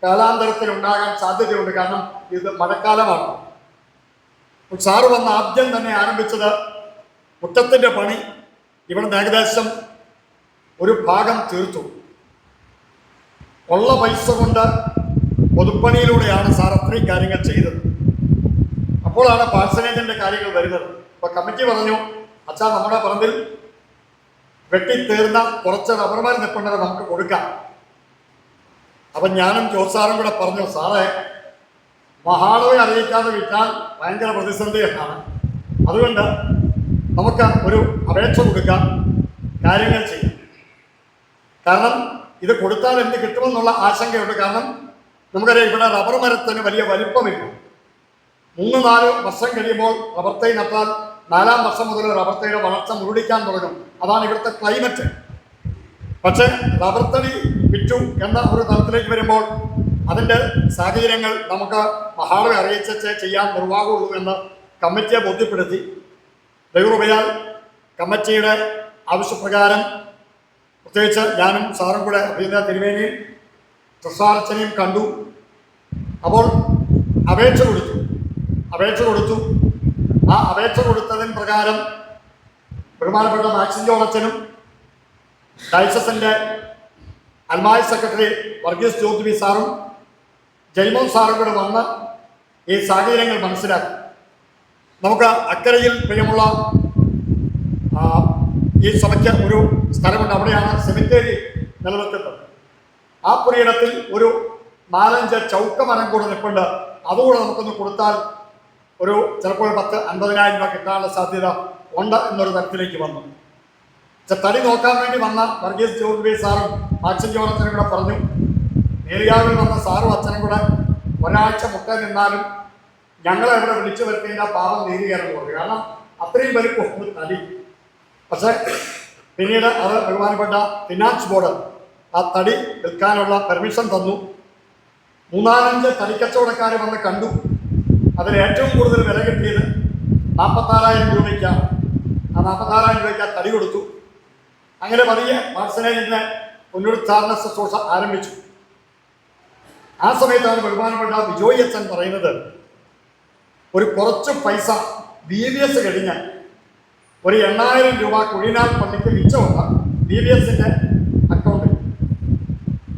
കാലാന്തരത്തിൽ ഉണ്ടാകാൻ സാധ്യതയുണ്ട്. കാരണം ഇത് മഴക്കാലമാണ്. സാറ് വന്ന് ആദ്യം തന്നെ ആരംഭിച്ചത് മുറ്റത്തിൻ്റെ പണി ഇവിടുന്ന് ഏകദേശം ഒരു ഭാഗം തീർത്തു. ഉള്ള പൈസ കൊണ്ട് പൊതുപ്പണിയിലൂടെയാണ് സാർ അത്രയും കാര്യങ്ങൾ ചെയ്തത്. അപ്പോഴാണ് പാഴ്സനേജിൻ്റെ കാര്യങ്ങൾ വരുന്നത്. അപ്പോൾ കമ്മിറ്റി പറഞ്ഞു, അച്ഛാ നമ്മുടെ പറമ്പിൽ വെട്ടിത്തീർന്ന കുറച്ച് റബ്ബർമാർ നിൽപ്പുണ്ടത് നമുക്ക് കൊടുക്കാം. അപ്പം ഞാനും ജോസാറും കൂടെ പറഞ്ഞു, സാറേ മഹാളവെ അറിയിക്കാതെ വിട്ടാൽ ഭയങ്കര പ്രതിസന്ധി എന്നാണ്. അതുകൊണ്ട് നമുക്ക് ഒരു അപേക്ഷ കൊടുക്കാം, കാര്യങ്ങൾ ചെയ്യാം. കാരണം ഇത് കൊടുത്താൽ എന്ത് കിട്ടുമെന്നുള്ള ആശങ്കയുണ്ട്. കാരണം നമുക്കറിയാം ഇവിടെ റബ്ബർ മരത്തിന് വലിയ വലിപ്പമില്ല. 3-4 വർഷം കഴിയുമ്പോൾ റബ്ബർ തൈ നട്ടാൽ 4-ാം വർഷം മുതൽ റബ്ബർ തൈയുടെ വളർച്ച മുരടിക്കാൻ തുടങ്ങും. അതാണ് ഇവിടുത്തെ ക്ലൈമറ്റ്. പക്ഷേ റബ്ബർ തടി വിറ്റു എന്ന ഒരു തലത്തിലേക്ക് വരുമ്പോൾ അതിൻ്റെ സാഹചര്യങ്ങൾ നമുക്ക് മഹാളവെ അറിയിച്ചേ ചെയ്യാൻ നിർവാഹമുള്ളൂ എന്ന് കമ്മിറ്റിയെ ബോധ്യപ്പെടുത്തി. ദൈവകൃപയാൽ കമ്മിറ്റിയുടെ ആവശ്യപ്രകാരം പ്രത്യേകിച്ച് ഞാനും സാറും കൂടെ അഭിനന്ദ തിരുവേനിയും തൃസാർച്ചനയും കണ്ടു. അപ്പോൾ അപേക്ഷ കൊടുത്തു. ആ അപേക്ഷ കൊടുത്തതിന് പ്രകാരം ബഹുമാനപ്പെട്ട മാക്സിൻ ജോണച്ചനും ഡയസസിൻ്റെ അൽമായി സെക്രട്ടറി വർഗീസ് ജ്യോതിബി സാറും ജയ്മോൻ സാറും കൂടെ വന്ന് ഈ സാഹചര്യങ്ങൾ മനസ്സിലാക്കി. നമുക്ക് അക്കരയിൽ പ്രിയമുള്ള ഈ സഭയ്ക്ക് ഒരു സ്ഥലമുണ്ട്. അവിടെയാണ് സെമിത്തേരി നിലനിൽക്കുന്നത്. ആ പുരയിടത്തിൽ ഒരു 4-5 ചൗക്കമരം കൂടെ നിൽപ്പുണ്ട്. അതുകൂടെ നമുക്കൊന്ന് കൊടുത്താൽ ഒരു ചിലപ്പോൾ 10-50,000 രൂപ കിട്ടാനുള്ള സാധ്യത ഉണ്ട് എന്നൊരു തരത്തിലേക്ക് വന്നു. തടി നോക്കാൻ വേണ്ടി വന്ന വർഗീസ് ജ്യോതിബി സാറും മാക്സിൻ ജോണച്ചനും കൂടെ പറഞ്ഞു, നേരിയാവിൽ വന്ന സാറും അച്ഛനും കൂടെ ഒരാഴ്ച മുട്ട നിന്നാലും ഞങ്ങളെ ഇവിടെ വിളിച്ചു വരുത്തിൻ്റെ പാപം നീതികേറെന്ന് പറഞ്ഞു. കാരണം അത്രയും വലിപ്പം തടി. പക്ഷേ പിന്നീട് അത് ബഹുമാനപ്പെട്ട ഫിനാൻസ് ബോർഡ് ആ തടി വിൽക്കാനുള്ള പെർമിഷൻ തന്നു. 3-4 തടിക്കച്ചവടക്കാർ വന്ന് കണ്ടു. അതിൽ ഏറ്റവും കൂടുതൽ വില കിട്ടിയത് 44,000 രൂപയ്ക്കാണ്. ആ 44,000 രൂപയ്ക്ക് ആ തടി കൊടുത്തു. അങ്ങനെ പതിയെ പാഴ്സനേജിൻ്റെ പുനരുദ്ധാരണ ശുശ്രൂഷ ആരംഭിച്ചു. ആ സമയത്താണ് ബഹുമാനപ്പെട്ട ബിജോയ് അച്ഛൻ പറയുന്നത്, ഒരു കുറച്ച് പൈസ BBS കഴിഞ്ഞ് ഒരു 8,000 രൂപ കുഴിനാൽ പള്ളിക്ക് മിച്ചമുണ്ട് BBSൻ്റെ അക്കൗണ്ടിൽ.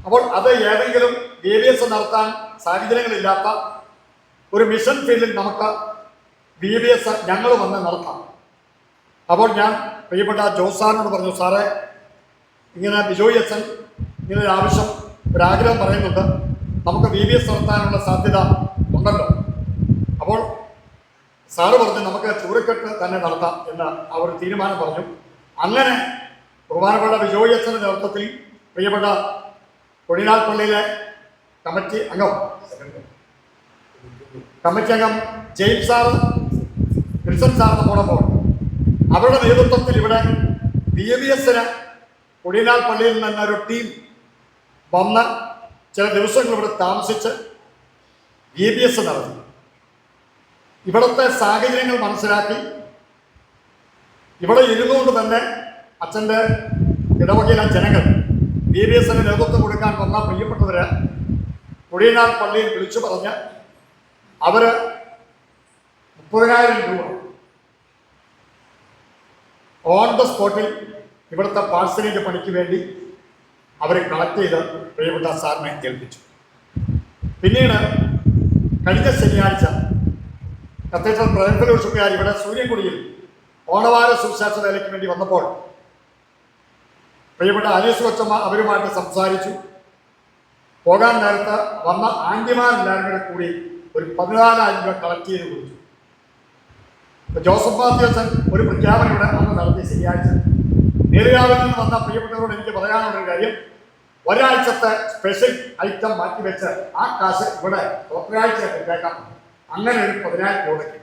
അപ്പോൾ അത് ഏതെങ്കിലും BBS നടത്താൻ സാഹചര്യങ്ങളില്ലാത്ത ഒരു മിഷൻ ഫീൽഡിൽ നമുക്ക് BBS ഞങ്ങൾ വന്ന് നടത്താം. അപ്പോൾ ഞാൻ പ്രിയപ്പെട്ട ജോസ് സാറിനോട് പറഞ്ഞു, സാറേ ഇങ്ങനെ ബിജോയ് അച്ഛൻ ഇങ്ങനൊരു ആവശ്യം ഒരാഗ്രഹം പറയുന്നുണ്ട്. നമുക്ക് VBS നടത്താനുള്ള സാധ്യത ഉണ്ടല്ലോ. അപ്പോൾ സാറ് പറഞ്ഞു നമുക്ക് ചൂരക്കെട്ട് തന്നെ നടത്താം എന്ന് അവർ തീരുമാനം പറഞ്ഞു. അങ്ങനെ ബഹുമാനപ്പെട്ട ബിജോയ് അച്ഛൻ്റെ നേതൃത്വത്തിൽ പ്രിയപ്പെട്ട കൊടിനാൾ പള്ളിയിലെ കമ്മിറ്റി അംഗം ജെയിംസ് സാറ്, വിൽസൺ സാർ നമ്മോടൊപ്പം അവരുടെ നേതൃത്വത്തിൽ ഇവിടെ VBSന് കൊടിനാൾ പള്ളിയിൽ നിന്നൊരു ടീം വന്ന് ചില ദിവസങ്ങൾ ഇവിടെ താമസിച്ച് VBS നടത്തി. ഇവിടുത്തെ സാഹചര്യങ്ങൾ മനസ്സിലാക്കി ഇവിടെ ഇരുന്നുകൊണ്ട് തന്നെ അച്ഛൻ്റെ ഇടവകയിലെ ജനങ്ങൾ VBSന് നേതൃത്വം കൊടുക്കാൻ വന്ന പ്രിയപ്പെട്ടവര് കൊടിയനാൾ പള്ളിയിൽ വിളിച്ചു പറഞ്ഞ് അവര് 30,000 രൂപ ഓൺ ദ സ്പോട്ടിൽ ഇവിടുത്തെ പാഴ്സനേജ് പണിക്ക് വേണ്ടി അവർ കളക്ട് ചെയ്ത് പ്രിയപ്പെട്ട സാറിനെ ഏൽപ്പിച്ചു. പിന്നീട് കഴിഞ്ഞ ശനിയാഴ്ച കത്തീഡ്രൽ പ്രേംഫെലോഷിപ്പുകാർ ഇവിടെ സൂര്യൻകുടിയിൽ ഓണവാര സുവിശേഷ വേലയ്ക്ക് വേണ്ടി വന്നപ്പോൾ പ്രിയപ്പെട്ട ആലീസ് കൊച്ചമ്മ അവരുമായിട്ട് സംസാരിച്ചു. പോകാൻ നേരത്ത് വന്ന ആൻറ്റിമാരെല്ലാവരും കൂടെ കൂടി ഒരു 14,000 രൂപ കളക്ട് ചെയ്ത് കൊടുത്തു. ജോസഫ് മാത്യുസൻ ഒരു പ്രഖ്യാപനം ഇവിടെ അന്ന് നടത്തി ശനിയാഴ്ച. നേരിയാവിൽ നിന്ന് വന്ന പ്രിയപ്പെട്ടവരോട് എനിക്ക് പറയാനുള്ളൊരു കാര്യം, ഒരാഴ്ചത്തെ സ്പെഷ്യൽ ഐറ്റം മാറ്റിവെച്ച് ആ കാശ് ഇവിടെ ഒരാഴ്ച കൊടുത്തേക്കാം. അങ്ങനെ ഒരു 10,000 രൂപയ്ക്ക്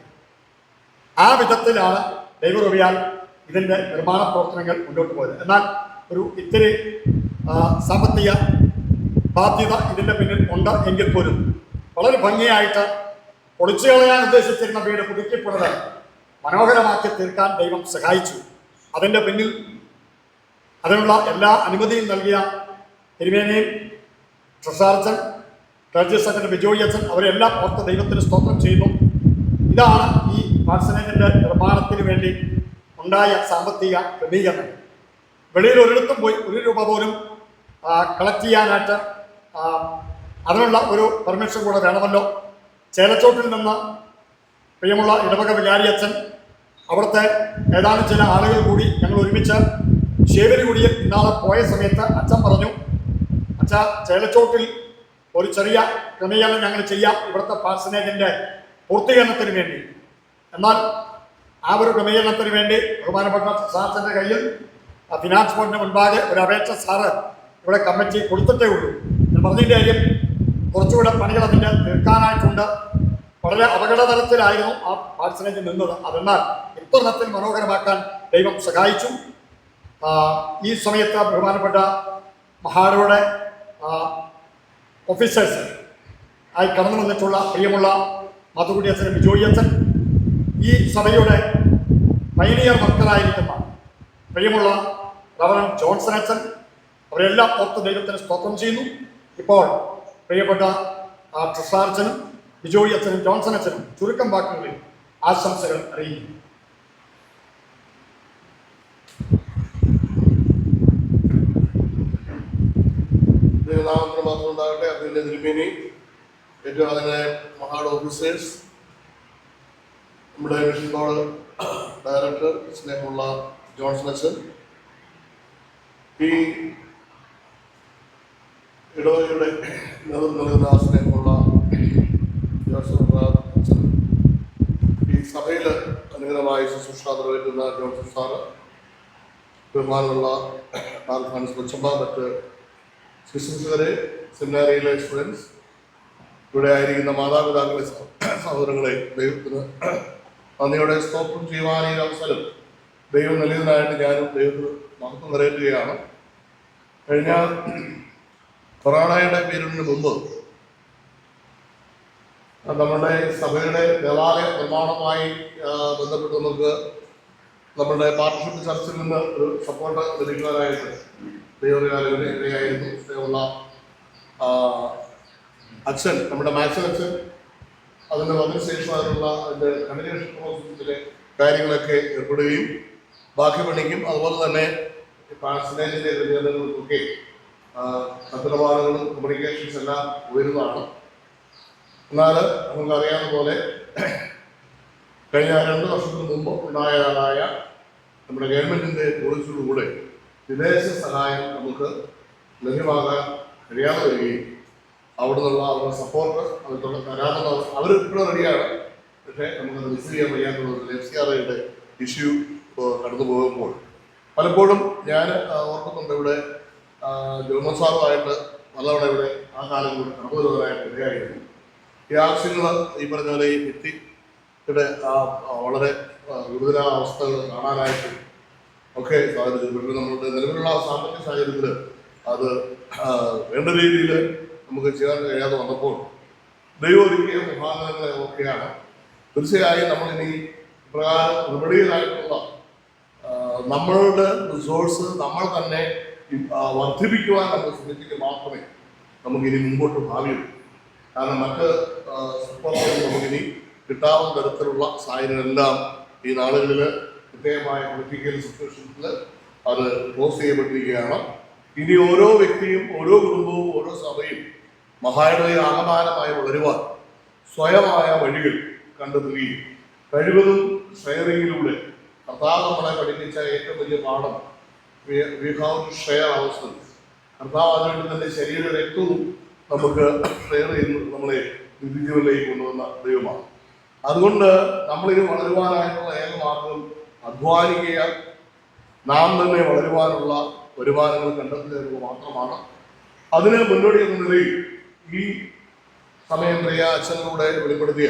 ആ വിധത്തിലാണ് ദൈവകൃപയാൽ ഇതിൻ്റെ നിർമ്മാണ പ്രവർത്തനങ്ങൾ മുന്നോട്ട് പോയത്. എന്നാൽ ഒരു ഇത്തിരി സാമ്പത്തിക ബാധ്യത ഇതിൻ്റെ പിന്നിൽ ഉണ്ട് എങ്കിൽ പോലും വളരെ ഭംഗിയായിട്ട് പൊളിച്ചു കളയാൻ ഉദ്ദേശിച്ചിരുന്ന വീട് പുതുക്കിപ്പുറത് മനോഹരമാക്കി തീർക്കാൻ ദൈവം സഹായിച്ചു. അതിൻ്റെ പിന്നിൽ അതിനുള്ള എല്ലാ അനുമതിയും നൽകിയ തിരുമേനിയും ട്രഷാർച്ചൻ, ട്രജറി സെക്രട്ടറി ബിജോയ് അച്ഛൻ അവരെല്ലാം ഓർത്ത് ദൈവത്തിന് സ്തോത്രം ചെയ്യുന്നു. ഇതാണ് ഈ പാഴ്സനേജിൻ്റെ നിർമ്മാണത്തിന് വേണ്ടി ഉണ്ടായ സാമ്പത്തിക ക്രമീകരണം. വെളിയിൽ ഒരിടത്തും പോയി 1 രൂപ പോലും കളക്ട് ചെയ്യാനായിട്ട് അതിനുള്ള ഒരു പെർമിഷൻ കൂടെ വേണമല്ലോ. ചേലച്ചോട്ടിൽ നിന്ന് പ്രിയമുള്ള ഇടവക വികാരി അച്ഛൻ, അവിടുത്തെ ഏതാനും ചില ആളുകൾ കൂടി ഞങ്ങൾ ഒരുമിച്ച് ശേവരികുടിയിൽ ഇന്നാളെ പോയ സമയത്ത് അച്ഛൻ പറഞ്ഞു, അച്ഛാ ചേലച്ചോട്ടിൽ ഒരു ചെറിയ ക്രമീകരണം ഞങ്ങൾ ചെയ്യാം ഇവിടുത്തെ പാഴ്സനേജിൻ്റെ പൂർത്തീകരണത്തിന് വേണ്ടി. എന്നാൽ ആ ഒരു ക്രമീകരണത്തിന് വേണ്ടി ബഹുമാനപ്പെട്ട സാറിൻ്റെ കയ്യിൽ ഫിനാൻസ് ബോർഡിന് മുൻപാകെ ഒരു അപേക്ഷ സാറ് ഇവിടെ കമ്മിറ്റി കൊടുത്തിട്ടേ ഉള്ളൂ. ഞാൻ പറഞ്ഞതിൻ്റെ കാര്യം കുറച്ചുകൂടെ പണികൾ അതിൻ്റെ തീർക്കാനായിട്ടുണ്ട്. വളരെ അപകടതലത്തിലായിരുന്നു ആ പാഴ്സനേജ് നിന്നത്. അതെന്നാൽ ഇത്തരത്തിൽ മനോഹരമാക്കാൻ ദൈവം സഹായിച്ചു. ഈ സമയത്ത് ബഹുമാനപ്പെട്ട മഹാടയുടെ ഓഫീസേഴ്സ് ആയി കടന്നു വന്നിട്ടുള്ള പ്രിയമുള്ള മാത്തുക്കുട്ടി അച്ഛൻ, ബിജോയ് അച്ഛൻ, ഈ സഭയുടെ പൈനിയർ വർക്കറായിരിക്കുന്ന പ്രിയമുള്ള റവറൻ ജോൺസൺ അച്ഛൻ, അവരെല്ലാം ഓർത്ത് ദൈവത്തിന് സ്തോത്രം ചെയ്യുന്നു. ഇപ്പോൾ പ്രിയപ്പെട്ട ട്രഷാർച്ചനും ബിജോയ് അച്ഛനും ജോൺസൺ അച്ഛനും ചുരുക്കം വാക്കുകളിൽ ആശംസകൾ അറിയിക്കുന്നു. ദൈവനാമത്തിന് മാത്രം ഉണ്ടാകട്ടെ. അതിൻ്റെ തിരുമേനി, ഏറ്റവും അതിനെ മഹാട് ഓഫീസേഴ്സ്, നമ്മുടെ മിഷൻ ബോർഡ് ഡയറക്ടർ സ്നേഹമുള്ള ജോൺസൺ അച്ഛൻ, ഈ ഇടവകയുടെ നേതൃത്വം നൽകുന്ന സ്നേഹമുള്ള ജോസഫ് അച്ഛൻ, ഈ സഭയിൽ അനുഗ്രഹമായി ശുശ്രൂഷ നിർവഹിക്കുന്ന ജോൺസൺ സാറ്, ബഹുമാനമുള്ള ആൽഫാൻസ് കൊച്ചമ്മ, മറ്റ് ശുശ്രൂഷകരെ, സെമിനാരിയിലെ സ്റ്റുഡൻസ്, ഇവിടെ ആയിരിക്കുന്ന മാതാപിതാക്കളെ, സഹോദരങ്ങളെ, ദൈവത്തിന് നന്ദിയോടെ സ്തോത്രം ചെയ്യുവാൻ ഈ അവസരം ദൈവം നൽകിയതിനായിട്ട് ഞാനും ദൈവത്തിന് മഹത്വം നിറയുകയാണ്. കഴിഞ്ഞ കൊറോണയുടെ പീരീഡിന് മുമ്പ് നമ്മുടെ സഭയുടെ ദേവാലയ നിർമ്മാണവുമായി ബന്ധപ്പെട്ട് നമുക്ക് നമ്മുടെ പാർട്ണർഷിപ്പ് ചർച്ചിൽ നിന്ന് ഒരു സപ്പോർട്ട് ലഭിക്കുവാനായിട്ട് ദൈവകാലങ്ങളിൽ ഇടയായിരുന്നു. സ്നേഹമുള്ള അച്ഛൻ, നമ്മുടെ മാത്സൻ അച്ഛൻ, അതിൻ്റെ അതിനുശേഷം അതിനുള്ള അതിൻ്റെ കമ്മ്യൂണിക്കേഷൻ പ്രോസസ്സിലെ കാര്യങ്ങളൊക്കെ ഏർപ്പെടുകയും ബാക്കി പണിക്കും അതുപോലെ തന്നെ പാഴ്സനേജിൻ്റെ ക്രമീകരണങ്ങൾക്കൊക്കെ തന്ത്രപാടുകളും കമ്മ്യൂണിക്കേഷൻസ് എല്ലാം ഉയരുന്നതാണ്. എന്നാൽ നമുക്കറിയാവുന്ന പോലെ കഴിഞ്ഞ 2 വർഷത്തിന് മുമ്പ് ഉണ്ടായതായ നമ്മുടെ ഗവൺമെൻറ്റിൻ്റെ പോളിസിയോടുകൂടെ വിദേശ സഹായം നമുക്ക് ലഭ്യമാകാൻ കഴിയാതെ വരികയും അവിടെ നിന്നുള്ള അവരുടെ സപ്പോർട്ട് അവർ തരാമെന്ന് അവരിപ്പോഴും റെഡിയാണ്. പക്ഷേ നമുക്കത് മിസ് ചെയ്യാൻ വയ്യാത്തുള്ള FCRAയുടെ ഇഷ്യൂ കടന്നു പോകുമ്പോൾ പലപ്പോഴും ഞാൻ ഓർക്കുന്നുണ്ട്, ഇവിടെ ജോമോൻ സാറുമായിട്ട് നല്ലവണ്ണം ഇവിടെ ആ കാലം കൂടി കടന്നു വരുവാനായിട്ട് ഇടയായിരുന്നു. ഈ ആവശ്യങ്ങൾ ഈ പറഞ്ഞ പോലെ ഈ ഭിത്തിയുടെ വളരെ ഗുരുതരാവസ്ഥകൾ കാണാനായിട്ട് ഒക്കെ സാധിച്ചു. പക്ഷേ നമ്മളുടെ നിലവിലുള്ള സാമ്പത്തിക സാഹചര്യത്തിൽ അത് വേണ്ട രീതിയിൽ നമുക്ക് ചെയ്യാൻ കഴിയാതെ വന്നപ്പോൾ ദൈവം ഒരുക്കിയ മുഖാന്തരങ്ങളെ ഒക്കെയാണ്. തീർച്ചയായും നമ്മളിനി പ്രകാരം റിമഡിയലായിട്ടുള്ള നമ്മളുടെ റിസോഴ്സ് നമ്മൾ തന്നെ വർദ്ധിപ്പിക്കുവാൻ നമ്മൾ ശ്രമിക്കുക മാത്രമേ നമുക്കിനി മുമ്പോട്ട് ഭാവിയുള്ളൂ. കാരണം മറ്റ് സപ്പോർട്ടുകൾ നമുക്കിനി കിട്ടാവുന്ന തരത്തിലുള്ള സാഹചര്യമെല്ലാം ഈ നാളുകളിൽ പ്രത്യേകമായ പൊളിറ്റിക്കൽ സിറ്റുവേഷൻസിൽ അത് ക്ലോസ് ചെയ്യപ്പെട്ടിരിക്കുകയാണ്. ഇനി ഓരോ വ്യക്തിയും, ഓരോ കുടുംബവും, ഓരോ സഭയും മഹായുടെ ആകമാനമായി വളരുവാൻ സ്വയമായ വഴികൾ കണ്ടെത്തുകയും കഴിവതും ഷെയറിങ്ങിലൂടെ കർത്താവ് നമ്മളെ പഠിപ്പിച്ച ഏറ്റവും വലിയ പാഠം വി ഹാവ് ടു ഷെയർ അവസരം. കർത്താവ് അതിനുവേണ്ടി തന്റെ ശരീര രക്തവും നമുക്ക് ഷെയർ ചെയ്യുന്നത് നമ്മളെ നിത്യജീവനിലേക്ക് കൊണ്ടുവന്ന ദൈവമാണ്. അതുകൊണ്ട് നമ്മളിത് വളരുവാനായിട്ടുള്ള ഏക മാർഗം അധ്വാനിക്കുക, നാം തന്നെ വളരുവാനുള്ള വരുമാനങ്ങൾ കണ്ടെത്തുക മാത്രമാണ്. അതിന് മുന്നോടി എന്ന നിലയിൽ ഈ സമയം പ്രിയ അച്ഛനിലൂടെ വെളിപ്പെടുത്തിയ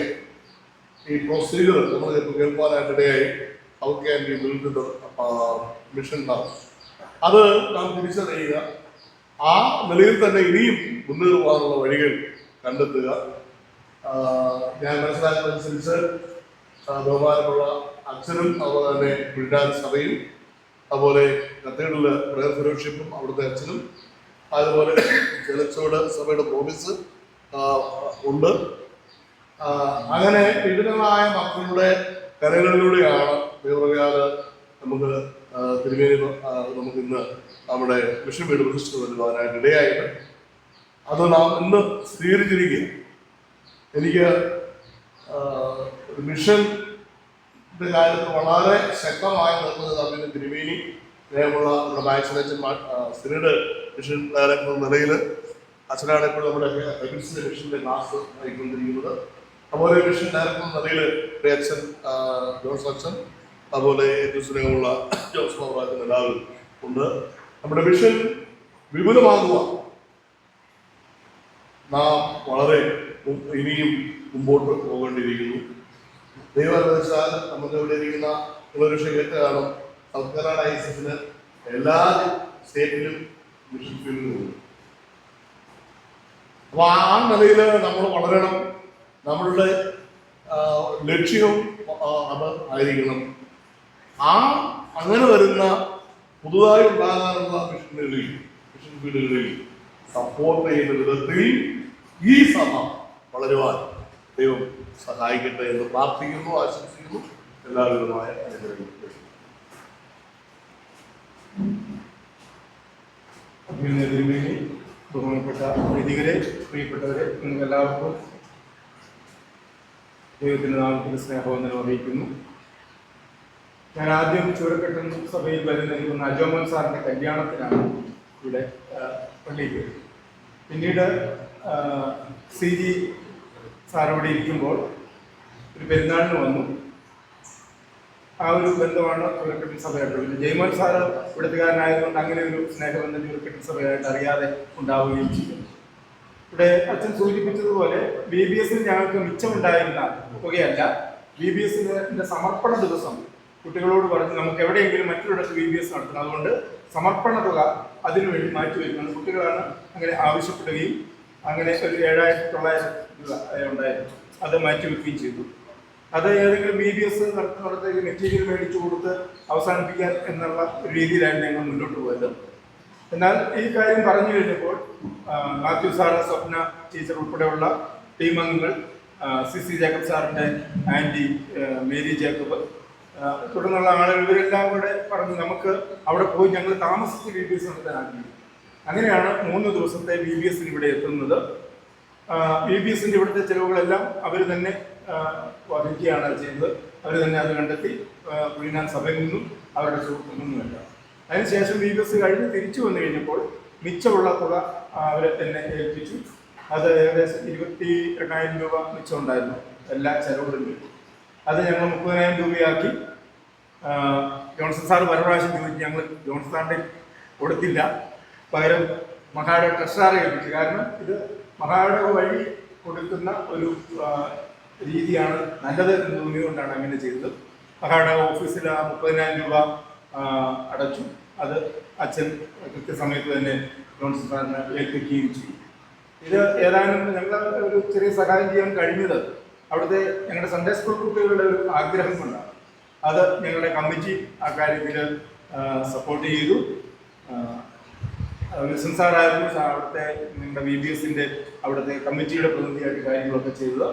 ഈ പ്രൊസീജിയർ നമ്മൾ കേൾക്കുവാനായിട്ടിടയായി. How can we build mission house, അത് നാം തിരിച്ചറിയുക, ആ നിലയിൽ തന്നെ ഇനിയും മുന്നേറുവാനുള്ള വഴികൾ കണ്ടെത്തുക. ഞാൻ മനസ്സിലാക്കുന്നതനുസരിച്ച് ബഹുമാനമുള്ള അച്ഛനും അതുപോലെ തന്നെ ബിൽഡാൻ സഭയും അതുപോലെ കത്തീഡ്രൽ പ്രയർ ഫെലോഷിപ്പും അവിടുത്തെ അച്ഛനും അതുപോലെ ജലച്ചോട് സഭയുടെ പ്രോവിൻസ് ഉണ്ട്. അങ്ങനെ വിവിധമായ മക്കളുടെ കരകളിലൂടെയാണ് ദൈവപ്രകാരം നമുക്ക് തിരുമേനി നമുക്കിന്ന് നമ്മുടെ മിഷൻ വീട് പ്രതിഷ്ഠ വരുവാനായിട്ട് ഇടയായിട്ട് അത് നാം ഇന്ന് സ്വീകരിച്ചിരിക്കുക. എനിക്ക് മിഷന്റെ കാര്യത്തിൽ വളരെ ശക്തമായി നിൽക്കുന്നത് നമ്മുടെ തിരുമേനി സ്നേഹമുള്ള നമ്മുടെ മാക്സിനച്ചൻ സിനഡ് മിഷൻ ഡയറക്ടർ എന്ന നിലയിൽ അച്ഛനാണ് ഇപ്പോൾ നമ്മുടെ മിഷന്റെ ക്ലാസ് ആയിക്കൊണ്ടിരിക്കുന്നത്. അതുപോലെ മിഷൻ ഡയറക്ടർ എന്ന നിലയിൽ അച്ഛൻ ജോൺസ് അച്ഛൻ, അതുപോലെ ഏറ്റവും സ്നേഹമുള്ള ജോസ് ബാബുരാജൻ എല്ലാവരും ഉണ്ട്. നമ്മുടെ മിഷൻ വിപുലമാകുക, നാം വളരെ ഇനിയും മുമ്പോട്ട് പോകേണ്ടിയിരിക്കുന്നു. ദൈവം അനുവദിച്ചാൽ നമുക്ക് ഇവിടെ ഇരിക്കുന്ന ഒരു കേട്ട് കാണും. സൗത്ത് കർണാടക ഐസിന് എല്ലാ സ്റ്റേറ്റിലും മിഷൻ ഫീൽഡിലുണ്ട്. അപ്പൊ ആ നിലയിൽ നമ്മൾ വളരണം. നമ്മളുടെ ലക്ഷ്യവും അത് ആയിരിക്കണം. അങ്ങനെ വരുന്ന പുതുതായി ഉണ്ടാകാനുള്ള മിഷൻ ഫീൽഡുകളിൽ സപ്പോർട്ട് ചെയ്യുന്ന വിധത്തിൽ ഈ സഭ വളരുവാൻ ദൈവം സഹായിക്കട്ടെ എന്ന് പ്രാർത്ഥിക്കുന്നു, ആശംസിക്കുന്നു. എല്ലാവിധമായ അനുഗ്രഹങ്ങളും. ബഹുമാനപ്പെട്ട വൈദികരെ, പ്രിയപ്പെട്ടവരെ, നിങ്ങൾക്ക് എല്ലാവർക്കും ദൈവത്തിൻ്റെ നാമത്തിൽ സ്നേഹവന്ദനം അറിയിക്കുന്നു. ഞാൻ ആദ്യം ചൂരക്കെട്ടൻ സഭയിൽ വരുന്ന അജോമൻ സാറിൻ്റെ കല്യാണത്തിനാണ് ഇവിടെ പള്ളിയിൽ. പിന്നീട് CG സാർ ഇവിടെ ഇരിക്കുമ്പോൾ ഒരു പെരുന്നാളിന് വന്നു. ആ ഒരു ബന്ധമാണ് ചൂരക്കെട്ടൻ സഭയായിട്ട്. പിന്നെ ജയ്മോൻ സാറ് ഇവിടുത്തുകാരനായതുകൊണ്ട് അങ്ങനെ ഒരു സ്നേഹബന്ധം ചൂരക്കെട്ടൻ സഭയായിട്ട് അറിയാതെ ഉണ്ടാവുകയും ചെയ്തു. ഇവിടെ അച്ഛൻ സൂചിപ്പിച്ചതുപോലെ BBS ഞങ്ങൾക്ക് മിച്ചമുണ്ടായിരുന്ന തുകയല്ല, BBS സമർപ്പണ ദിവസം കുട്ടികളോട് പറഞ്ഞ് നമുക്ക് എവിടെയെങ്കിലും മറ്റൊരിടത്ത് BBS നടത്തണം, അതുകൊണ്ട് സമർപ്പണ തുക അതിനുവേണ്ടി മാറ്റിവെക്കണം. കുട്ടികളാണ് അങ്ങനെ ആവശ്യപ്പെടുകയും അങ്ങനെ ഒരു 7,900 രൂപ ഉണ്ടായിരുന്നു, അത് മാറ്റിവെക്കുകയും ചെയ്തു. അത് ഏതെങ്കിലും BBS നടത്തുന്നിടത്തേക്ക് മെറ്റീരിയൽ മേടിച്ചു കൊടുത്ത് അവസാനിപ്പിക്കാൻ എന്നുള്ള ഒരു രീതിയിലായിരുന്നു ഞങ്ങൾ മുന്നോട്ട് പോയത്. എന്നാൽ ഈ കാര്യം പറഞ്ഞു കഴിഞ്ഞപ്പോൾ മാത്യു സാറ്, സ്വപ്ന ടീച്ചർ ഉൾപ്പെടെയുള്ള ടീം അംഗങ്ങൾ, CC ജേക്കബ് സാറിൻ്റെ ആൻറ്റി മേരി ജേക്കബ് തുടർന്നുള്ള ആളുകൾ, ഇവരെല്ലാം കൂടെ പറഞ്ഞ് നമുക്ക് അവിടെ പോയി ഞങ്ങൾ താമസിച്ച് BBS നടത്താൻ ആഗ്രഹിക്കും. അങ്ങനെയാണ് 3 ദിവസത്തെ BBS ഇവിടെ എത്തുന്നത്. BBS ഇവിടുത്തെ ചിലവുകളെല്ലാം അവർ തന്നെ വഹിക്കുകയാണ് ചെയ്യുന്നത്. അവർ തന്നെ അത് കണ്ടെത്തി കുഴിനാൻ സഭയിൽ നിന്നും അവരുടെ സുഹൃത്തുക്കളിൽ നിന്നുമല്ല. അതിനുശേഷം BBS കഴിഞ്ഞ് തിരിച്ചു വന്നു കഴിഞ്ഞപ്പോൾ മിച്ചമുള്ള തുക അവർ എന്നെ ഏൽപ്പിച്ചു. അത് ഏകദേശം 28,000 രൂപ മിച്ചമുണ്ടായിരുന്നു എല്ലാ ചെലവുകളും കിട്ടി. അത് ഞങ്ങൾ 30,000 രൂപയാക്കി. ജോൺസൺ സാറ് പല പ്രാവശ്യം ചോദിച്ചു, ഞങ്ങൾ ജോൺസൺ സാറിൻ്റെ കൊടുത്തില്ല, പകരം മഹായുടെ ട്രഷറാറെ ഏൽപ്പിച്ചു. കാരണം ഇത് മഹായുടെ വഴി കൊടുക്കുന്ന ഒരു രീതിയാണ് നല്ലത് എന്ന് തോന്നിയതുകൊണ്ടാണ് അങ്ങനെ ചെയ്തത്. മഹായുടെ ഓഫീസിൽ ആ 30,000 രൂപ അടച്ചു. അത് അച്ഛൻ കൃത്യസമയത്ത് തന്നെ ജോൺസൺ സാറിനെ ഏൽപ്പിക്കുകയും ചെയ്തു. ഇത് ഏതാനും ഞങ്ങൾ ഒരു ചെറിയ സഹായം ചെയ്യാൻ കഴിഞ്ഞത് അവിടുത്തെ ഞങ്ങളുടെ സൺഡേ സ്കൂൾ കുട്ടികളുടെ ഒരു ആഗ്രഹം കൊണ്ടാണ്. അത് ഞങ്ങളുടെ കമ്മിറ്റി ആ കാര്യത്തിൽ സപ്പോർട്ട് ചെയ്തു. വിൽസൺ സാറായിരുന്നു അവിടുത്തെ നിങ്ങളുടെ VBSൻ്റെ അവിടുത്തെ കമ്മിറ്റിയുടെ പ്രതിനിധിയായിട്ട് കാര്യങ്ങളൊക്കെ ചെയ്തത്.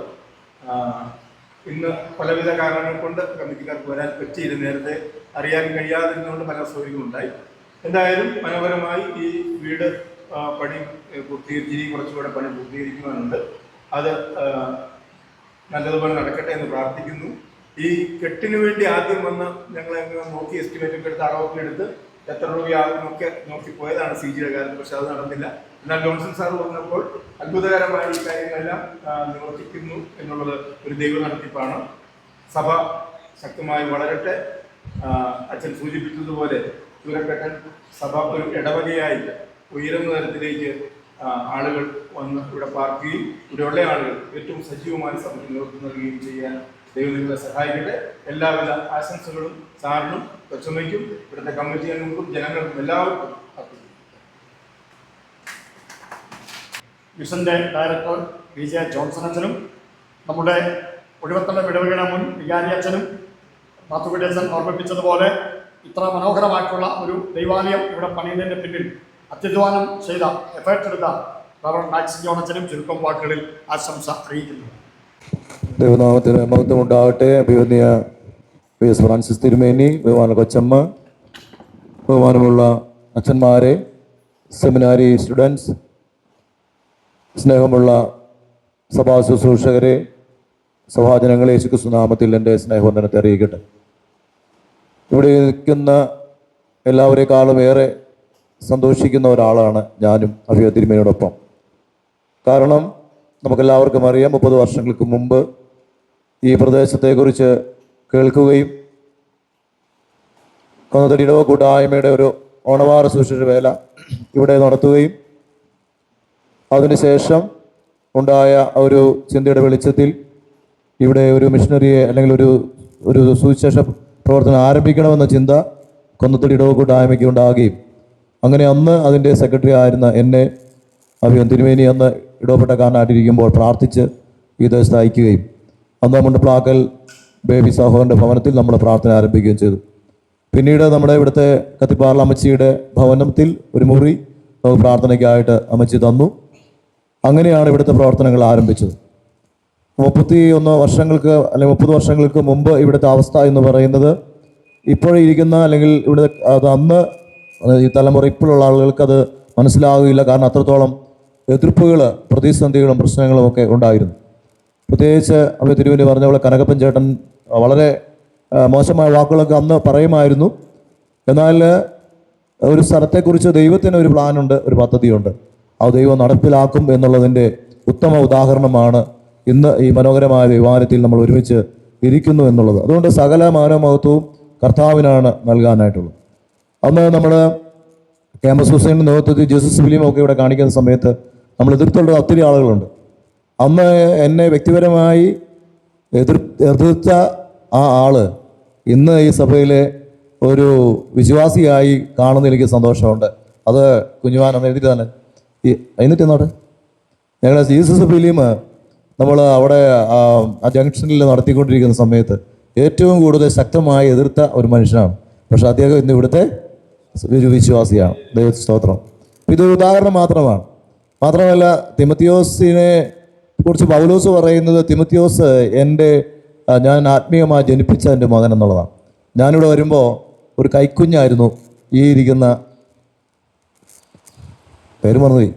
ഇന്ന് പലവിധ കാരണങ്ങൾ കൊണ്ട് കമ്മിറ്റിക്കാർക്ക് വരാൻ പറ്റിയില്ല. നേരത്തെ അറിയാൻ കഴിയാതിരുന്നുകൊണ്ട് പല അസൗകര്യങ്ങളുണ്ടായി. എന്തായാലും മനോഹരമായി ഈ വീട് പണി പൂർത്തീകരിച്ച് കുറച്ചുകൂടെ പണി പൂർത്തീകരിക്കുവാനുണ്ട്. അത് നല്ലതുപോലെ നടക്കട്ടെ എന്ന് പ്രാർത്ഥിക്കുന്നു. ഈ കെട്ടിന് വേണ്ടി ആദ്യം വന്ന് ഞങ്ങളെ നോക്കി എസ്റ്റിമേറ്റൊക്കെ എടുത്ത് അളവൊക്കെ എടുത്ത് എത്ര രൂപയാകുന്നൊക്കെ നോക്കി പോയതാണ് CGയുടെ കാലത്ത്. പക്ഷെ അത് നടന്നില്ല. എന്നാൽ ജോൺസൺ സാർ വന്നപ്പോൾ അത്ഭുതകരമായി ഈ കാര്യങ്ങളെല്ലാം നിവർത്തിക്കുന്നു എന്നുള്ളത് ഒരു ദൈവ നടത്തിപ്പാണ്. സഭ ശക്തമായി വളരട്ടെ. അച്ഛൻ സൂചിപ്പിച്ചതുപോലെ ചൂരക്കട്ടൻ സഭ ഒരു ഇടവകയായി ഉയരുന്ന തരത്തിലേക്ക് ആളുകൾ വന്ന് ഇവിടെ പാർക്കുകയും ഇവിടെയുള്ള ആളുകൾ ഏറ്റവും സജീവമായി സഭയ്ക്ക് നേതൃത്വം നൽകുകയും ചെയ്യാൻ ദൈവം നിങ്ങളെ സഹായിക്കട്ടെ. എല്ലാവിധ ആശംസകളും സാറിനും കൊച്ചമ്മയ്ക്കും ഇവിടുത്തെ കമ്മിറ്റി അംഗങ്ങൾക്കും ജനങ്ങൾക്കും എല്ലാവർക്കും മിഷന്റെ ഡയറക്ടർ PJ ജോൺസൺ അച്ഛനും നമ്മുടെ ഒഴിവത്തണ്ട ഇടവകയുടെ മുൻ വികാരി അച്ഛനും മാത്തുക്കുട്ടി അച്ഛൻ ഓർമ്മിപ്പിച്ചതുപോലെ ഇത്ര മനോഹരമായിട്ടുള്ള ഒരു ദൈവാലയം ഇവിടെ പണിയുന്നതിൻ്റെ പിന്നിൽ അത്യധ്വാനം ചെയ്ത എഫേർട്ട് എടുത്ത റവറൻഡ് മാക്സിം ജോൺ അച്ഛനും ചുരുക്കം വാക്കുകളിൽ ആശംസ അറിയിക്കുന്നു. ദൈവനാമത്തിന് മഹത്വമുണ്ടാകട്ടെ. അഭിവന്യ PS ഫ്രാൻസിസ് തിരുമേനി, ബഹുമാന കൊച്ചമ്മ, ബഹുമാനമുള്ള അച്ഛന്മാരെ, സെമിനാരി സ്റ്റുഡൻസ്, സ്നേഹമുള്ള സഭാ ശുശ്രൂഷകരെ, സഭാജനങ്ങളെ യേശുക്രിസ്തു നാമത്തിൽ എൻ്റെ സ്നേഹവന്ദനത്തെ അറിയിക്കട്ടെ. ഇവിടെ നിൽക്കുന്ന എല്ലാവരെക്കാളും ഏറെ സന്തോഷിക്കുന്ന ഒരാളാണ് ഞാനും അഭിവന്യ തിരുമേനിയോടൊപ്പം. കാരണം നമുക്കെല്ലാവർക്കും അറിയാം, 30 വർഷങ്ങൾക്ക് മുമ്പ് ഈ പ്രദേശത്തെക്കുറിച്ച് കേൾക്കുകയും കൊന്നത്തടി ഇടവക കൂട്ടായ്മയുടെ ഒരു ഓണവാര സുവിശേഷ വേല ഇവിടെ നടത്തുകയും അതിനുശേഷം ഉണ്ടായ ഒരു ചിന്തയുടെ വെളിച്ചത്തിൽ ഇവിടെ ഒരു മിഷണറിയെ അല്ലെങ്കിൽ ഒരു സുവിശേഷ പ്രവർത്തനം ആരംഭിക്കണമെന്ന ചിന്ത കൊന്നത്തടി ഇടവക കൂട്ടായ്മയ്ക്ക് ഉണ്ടാകുകയും അങ്ങനെ അന്ന് അതിൻ്റെ സെക്രട്ടറി ആയിരുന്ന എന്നെ അഭിവന്യ തിരുമേനി അന്ന് ഇടവപ്പെട്ടക്കാരനായിട്ടിരിക്കുമ്പോൾ പ്രാർത്ഥിച്ച് ഈ ദേശത്ത് അയക്കുകയും അന്ന് മുണ്ടപ്ലാക്കൽ ബേബി സഹോദരൻ്റെ ഭവനത്തിൽ നമ്മൾ പ്രാർത്ഥന ആരംഭിക്കുകയും ചെയ്തു. പിന്നീട് നമ്മുടെ ഇവിടുത്തെ കത്തിപ്പാറ അമ്മച്ചിയുടെ ഭവനത്തിൽ ഒരു മുറി നമുക്ക് പ്രാർത്ഥനയ്ക്കായിട്ട് അമ്മച്ചി തന്നു. അങ്ങനെയാണ് ഇവിടുത്തെ പ്രവർത്തനങ്ങൾ ആരംഭിച്ചത്. 31 വർഷങ്ങൾക്ക് അല്ലെങ്കിൽ 30 വർഷങ്ങൾക്ക് മുമ്പ് ഇവിടുത്തെ അവസ്ഥ എന്ന് പറയുന്നത് ഇപ്പോഴിരിക്കുന്ന അല്ലെങ്കിൽ ഇവിടെ അത് അന്ന് ഈ തലമുറ ഇപ്പോഴുള്ള ആളുകൾക്ക് അത് മനസ്സിലാവുകയില്ല. കാരണം അത്രത്തോളം എതിർപ്പുകൾ, പ്രതിസന്ധികളും പ്രശ്നങ്ങളും ഒക്കെ ഉണ്ടായിരുന്നു. പ്രത്യേകിച്ച് അവർ തിരുവനന്തപുരം പറഞ്ഞ പോലെ കനകപ്പൻ ചേട്ടൻ വളരെ മോശമായ വാക്കുകളൊക്കെ അന്ന് പറയുമായിരുന്നു. എന്നാൽ ഒരു സ്ഥലത്തെക്കുറിച്ച് ദൈവത്തിന് ഒരു പ്ലാനുണ്ട്, ഒരു പദ്ധതിയുണ്ട്. ആ ദൈവം നടപ്പിലാക്കും എന്നുള്ളതിൻ്റെ ഉത്തമ ഉദാഹരണമാണ് ഇന്ന് ഈ മനോഹരമായ ദൈവാലയത്തിൽ നമ്മൾ ഒരുമിച്ച് ഇരിക്കുന്നു എന്നുള്ളത്. അതുകൊണ്ട് സകല മാനവമഹത്വവും കർത്താവിനാണ് നൽകാനായിട്ടുള്ളത്. അന്ന് നമ്മൾ ക്യാമ്പസ് ഹുസൈൻ്റെ നേതൃത്വത്തിൽ ജീസസ് ഫിലിമൊക്കെ ഇവിടെ കാണിക്കുന്ന സമയത്ത് നമ്മൾ എതിർത്തുള്ള ഒത്തിരി ആളുകളുണ്ട്. അന്ന് എന്നെ വ്യക്തിപരമായി എതിർത്ത ആ ആള് ഇന്ന് ഈ സഭയിലെ ഒരു വിശ്വാസിയായി കാണുന്ന എനിക്ക് സന്തോഷമുണ്ട്. അത് കുഞ്ഞുവാൻ എന്ന് എഴുതിയിട്ട് തന്നെ എന്നിട്ട് എന്നാട് ഞങ്ങളുടെ ജീസസ് ഫിലിം നമ്മൾ അവിടെ ആ ജംഗ്ഷനിൽ നടത്തിക്കൊണ്ടിരിക്കുന്ന സമയത്ത് ഏറ്റവും കൂടുതൽ ശക്തമായി എതിർത്ത ഒരു മനുഷ്യനാണ്. പക്ഷെ അദ്ദേഹം ഇന്ന് ഇവിടുത്തെ ഒരു വിശ്വാസിയാണ്. ദൈവ സ്തോത്രം. ഇതൊരു ഉദാഹരണം മാത്രമല്ല തിമത്തിയോസിനെ കുറിച്ച് പൗലോസ് പറയുന്നത്, തിമത്തിയോസ് ഞാൻ ആത്മീയമായി ജനിപ്പിച്ച എൻ്റെ മകൻ എന്നുള്ളതാണ്. ഞാനിവിടെ വരുമ്പോൾ ഒരു കൈക്കുഞ്ഞായിരുന്നു ഈ ഇരിക്കുന്ന പേര് മറന്നുപോയി